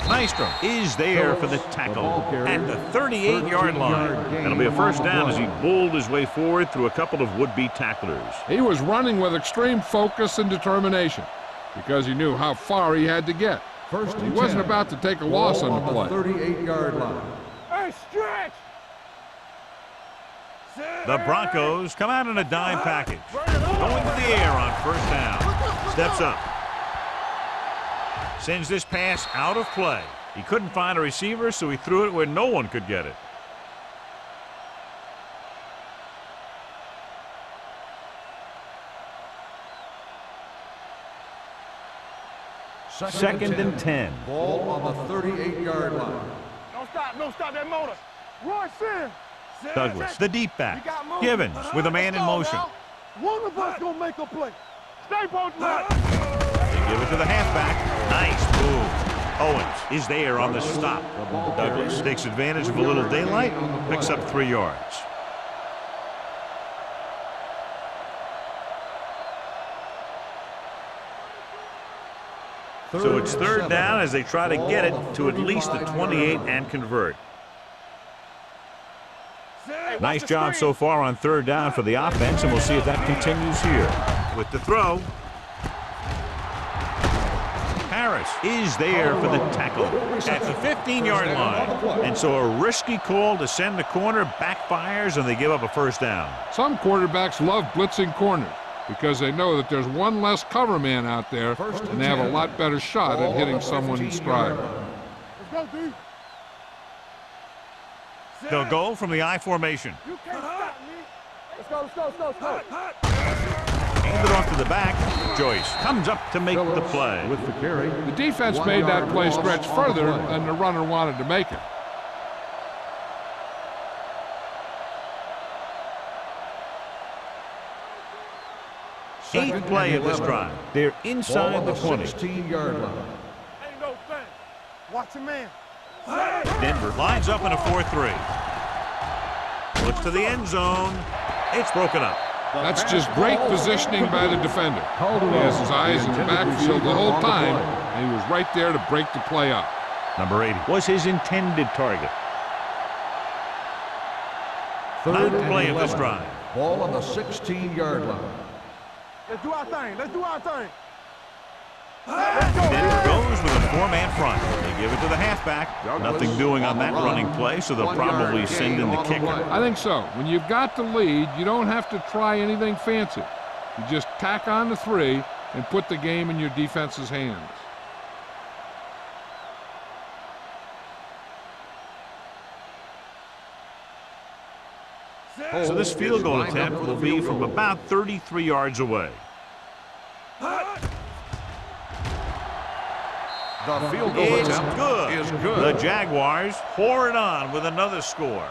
Maestro is there for the tackle at the 38-yard line. That'll be a first down as he bowled his way forward through a couple of would-be tacklers. He was running with extreme focus and determination because he knew how far he had to get. He wasn't about to take a loss on the play. 38-yard line. Hey, stretch. The Broncos come out in a dime package. Going to the air on first down. Steps up. Sends this pass out of play. He couldn't find a receiver, so he threw it where no one could get it. Second and 10. Ball on the 38-yard line. Don't stop that motor. Roy Sin. Douglas, the deep back. Givens with a man in motion. One of us gonna make a play. Stay both left. They give it to the halfback. Nice move. Owens is there on the stop. Douglas takes advantage of a little daylight, picks up 3 yards. So it's third down as they try to get it to at least the 28 and convert. Nice job so far on third down for the offense, and we'll see if that continues here. With the throw. Harris is there for the tackle at the 15-yard line. And so a risky call to send the corner backfires, and they give up a first down. Some quarterbacks love blitzing corners because they know that there's one less cover man out there, and they have a lot better shot at hitting someone in stride. Let's go, D. They'll go from the I formation. You can't stop me. Let's go, let's go, let's go, let's go. Hand it off to the back. Joyce comes up to make the play. With the carry. The defense made that play stretch further than the runner wanted to make it. Eighth play of this drive. They're inside the 20. 16-yard line. Ain't no thing. Watch your man. Denver lines up in a 4-3. Looks to the end zone. It's broken up. That's just great positioning by the defender. He has his eyes in the backfield the whole time, and he was right there to break the play up. Number 80 was his intended target. Ninth play of this drive. Ball on the 16-yard line. Let's do our thing. Let's do our thing. Denver goes with a 4-man front. They give it to the halfback. Nothing doing on that running play, so they'll probably send in the kicker. I think so. When you've got the lead, you don't have to try anything fancy. You just tack on the 3 and put the game in your defense's hands. So this field goal attempt will be from about 33 yards away. The field goal It's attempt good. is good. The Jaguars pour it on with another score.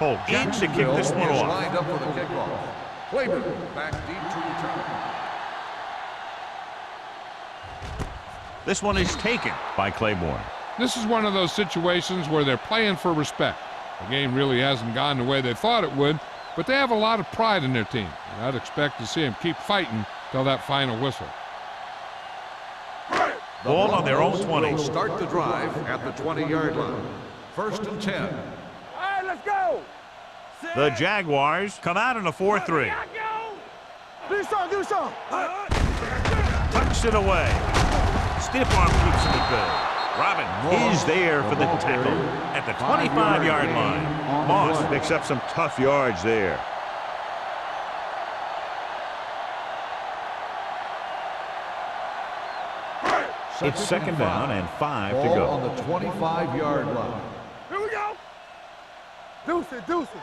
Holt in to kick this one off. Lined up for the kickoff. Claiborne back deep to return. This one is taken by Claiborne. This is one of those situations where they're playing for respect. The game really hasn't gone the way they thought it would, but they have a lot of pride in their team. And I'd expect to see them keep fighting till that final whistle. Ball on their own 20. Will start the drive at the 20-yard line. 1st and 10. All right, let's go. The Jaguars come out in a 4-3. Do something, do something. Tucks it away. Stiff arm keeps him at bay. Robin is there for the tackle at the 25-yard line. Moss picks up some tough yards there. It's 2nd down and 5 to Ball go. on the 25-yard line. Here we go. Deuce it, deuce it.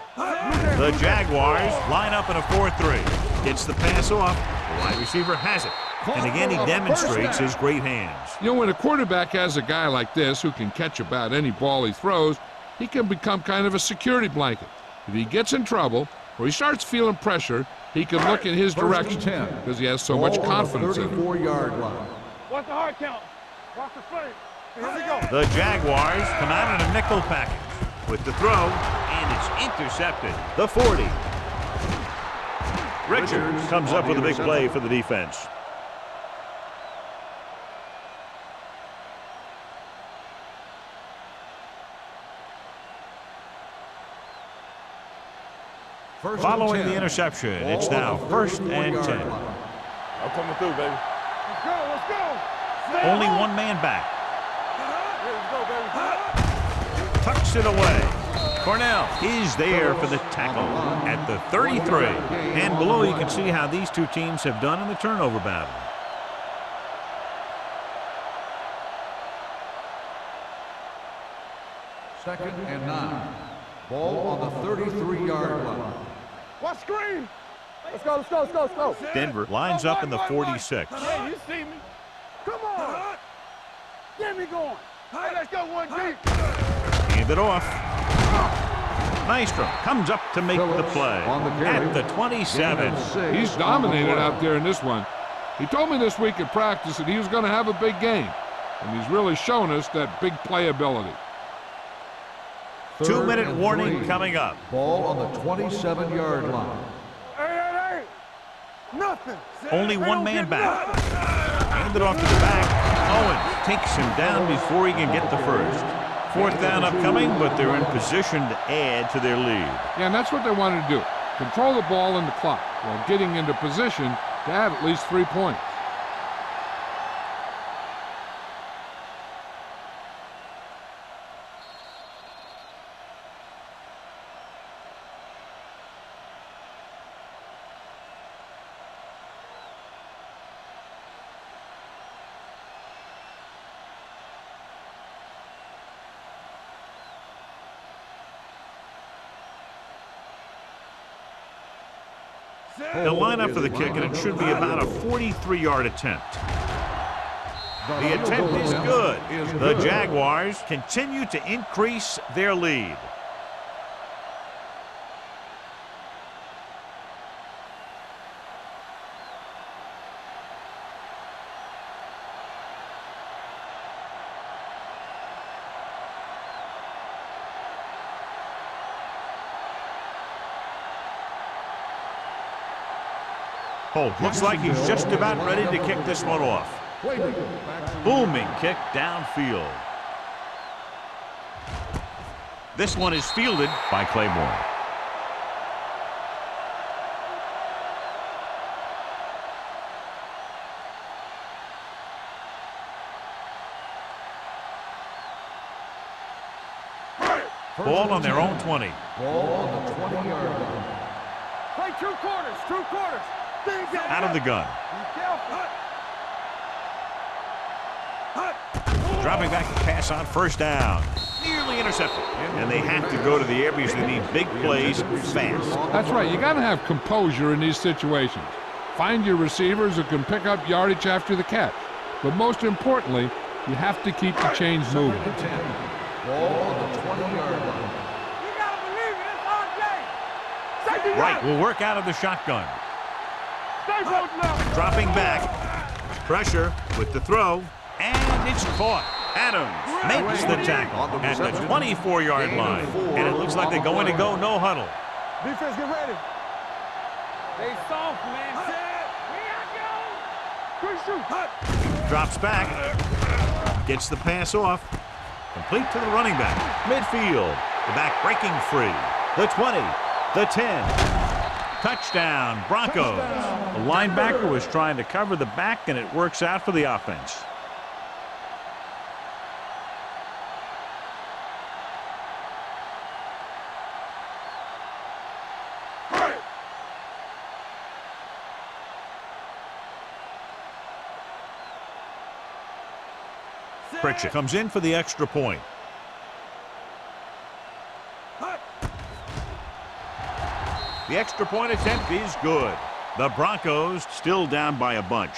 The Jaguars line up in a 4-3. Gets the pass off. The wide receiver has it. And again, he demonstrates his great hands. You know, when a quarterback has a guy like this who can catch about any ball he throws, he can become kind of a security blanket. If he gets in trouble or he starts feeling pressure, he can look in his direction because he has so much confidence in him. 34-yard line. Watch the hard count. Watch the play. Here we go. The Jaguars come out in a nickel package with the throw, and it's intercepted. The 40. Richards comes up with a big play for the defense. Following the interception, it's now 1st and 10. I'm coming through, baby. Let's go, let's go. Only one man back. Let's go, baby. Tucks it away. Cornell is there for the tackle at the 33. And below you can see how these two teams have done in the turnover battle. Second and 9. Ball on the 33-yard line. Watch screen. Let's go, let's go, let's go, let's go. Denver lines up in the 46. Yeah, you see me. Come on. Get me going. Hey, let's go one deep. Hand it off. Nystrom comes up to make the play at the 27. He's dominated out there in this one. He told me this week at practice that he was going to have a big game, and he's really shown us that big playability. 2-minute warning coming up. Ball on the 27-yard line. Hey. Nothing. Only one man back. Handed off to the back. Owens takes him down before he can get the first. 4th down upcoming, but they're in position to add to their lead. Yeah, and that's what they wanted to do. Control the ball and the clock while getting into position to add at least 3 points. They'll line up for the kick, and it should be about a 43-yard attempt. The attempt is good. The Jaguars continue to increase their lead. Looks like he's just about ready to kick this one off. Booming kick downfield. This one is fielded by Claiborne. Ball on their own 20. Ball on the 20-yard line. Play 2 quarters. 2 quarters. Out of the gun. Dropping back to pass on 1st down. Nearly intercepted. And they have to go to the air because they need big plays fast. That's right. You got to have composure in these situations. Find your receivers who can pick up yardage after the catch. But most importantly, you have to keep the chains moving. Ball on the 20-yard line. You gotta believe it. It's our day. Safety Right will work out of the shotgun. Stay close now. Dropping back. Pressure with the throw. And it's caught. Adams makes the tackle at the 24-yard line. And it looks like they're going to go no huddle. Defense, get ready. They soft, man. Good shoot. Drops back. Gets the pass off. Complete to the running back. Midfield. The back breaking free. The 20. The 10. Touchdown, Broncos. The linebacker was trying to cover the back, and it works out for the offense. Pritchett comes in for the extra point. The extra point attempt is good. The Broncos still down by a bunch.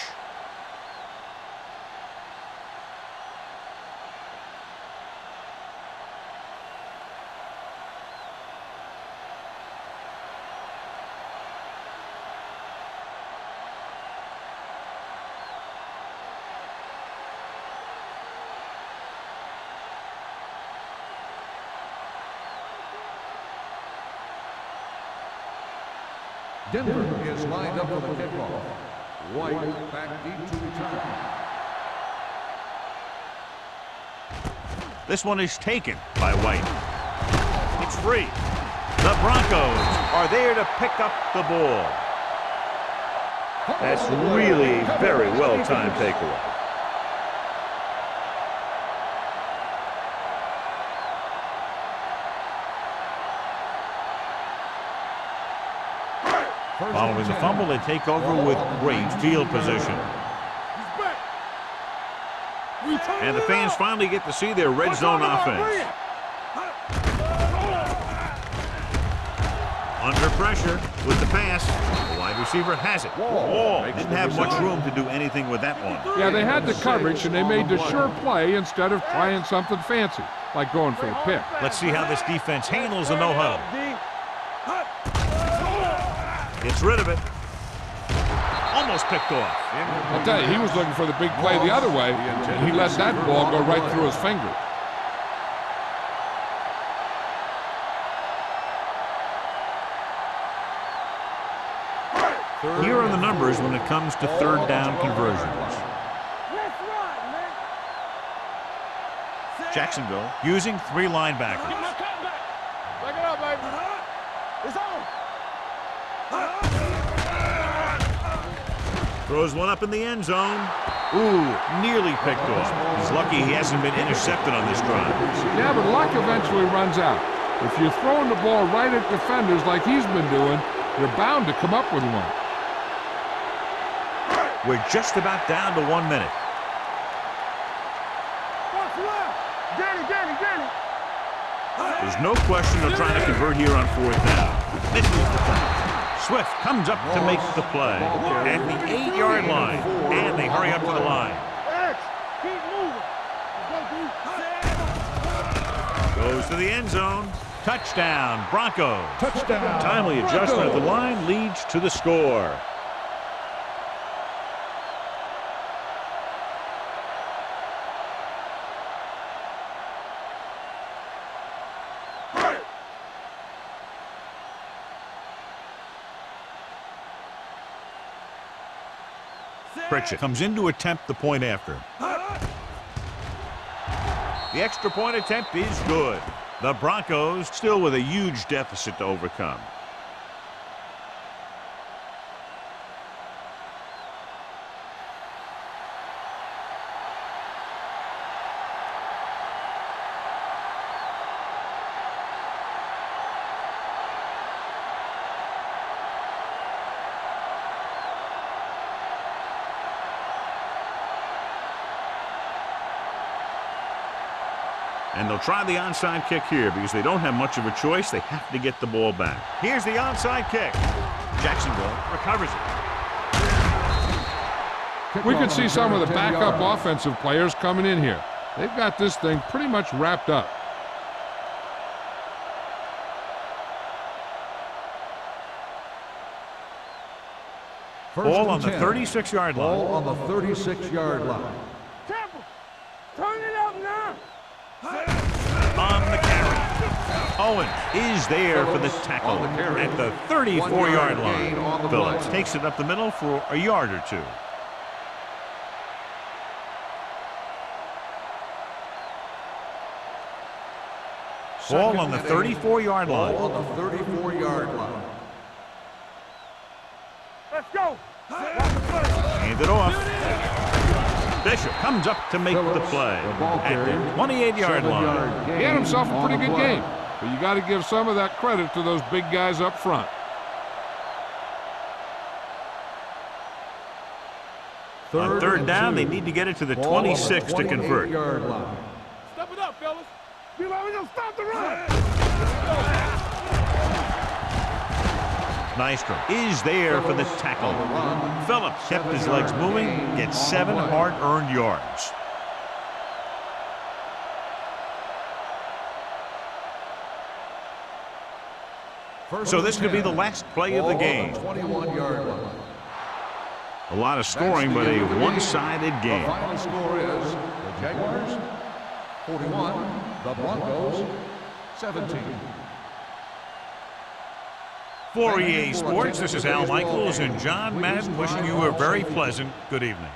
Denver is lined up for the kickoff. White back deep to return. This one is taken by White. It's free. The Broncos are there to pick up the ball. That's really a very well-timed takeaway. Following the fumble, they take over with great field position. And the fans finally get to see their red zone offense. Under pressure with the pass. The wide receiver has it. Wall didn't have much room to do anything with that one. Yeah, they had the coverage, and they made the sure play instead of trying something fancy, like going for a pick. Let's see how this defense handles a no-huddle. Gets rid of it. Almost picked off. I'll tell you, he was looking for the big play the other way, and he let that ball go right through his fingers. Here are the numbers when it comes to third down conversions. Let's ride, man. Jacksonville using 3 linebackers. Get my cutback. Back it up, baby. It's on. Throws one up in the end zone. Ooh, nearly picked off. He's lucky he hasn't been intercepted on this drive. Yeah, but luck eventually runs out. If you're throwing the ball right at defenders like he's been doing, you're bound to come up with one. We're just about down to 1 minute. Watch left. Get it, get it, get it. There's no question they're trying to convert here on 4th down. Misses the tackle. Swift comes up to make the play at the 8-yard line, and they hurry up to the line. X, keep moving. Goes to the end zone. Touchdown, Broncos. Touchdown. Timely adjustment at the line leads to the score. Pritchett comes in to attempt the point after. The extra point attempt is good. The Broncos still with a huge deficit to overcome. And they'll try the onside kick here because they don't have much of a choice. They have to get the ball back. Here's the onside kick. Jacksonville recovers it. We could see some of the backup offensive players coming in here. They've got this thing pretty much wrapped up. Ball on the 36-yard line. Ball on the 36-yard line. Temple, turn it up now. On the carry. Owen is there for the tackle at the 34-yard line. Phillips takes it up the middle for a yard or two. Ball on the 34-yard line. Ball on the 34-yard line. Let's go. Hand it off. Bishop comes up to make the play at the 28-yard line. He had himself a pretty good game, but you got to give some of that credit to those big guys up front. On 3rd down, they need to get it to the 26 to convert. Step it up, fellas. We don't stop the run. Nystrom is there for the tackle. Phillips kept his legs moving, gets 7 hard-earned yards. So this could be the last play of the game. 21-yard line. A lot of scoring, but a one-sided The game. final score is the Jaguars 41, the Broncos 17. For EA Sports, this is Al Michaels and John Madden wishing you a very pleasant good evening.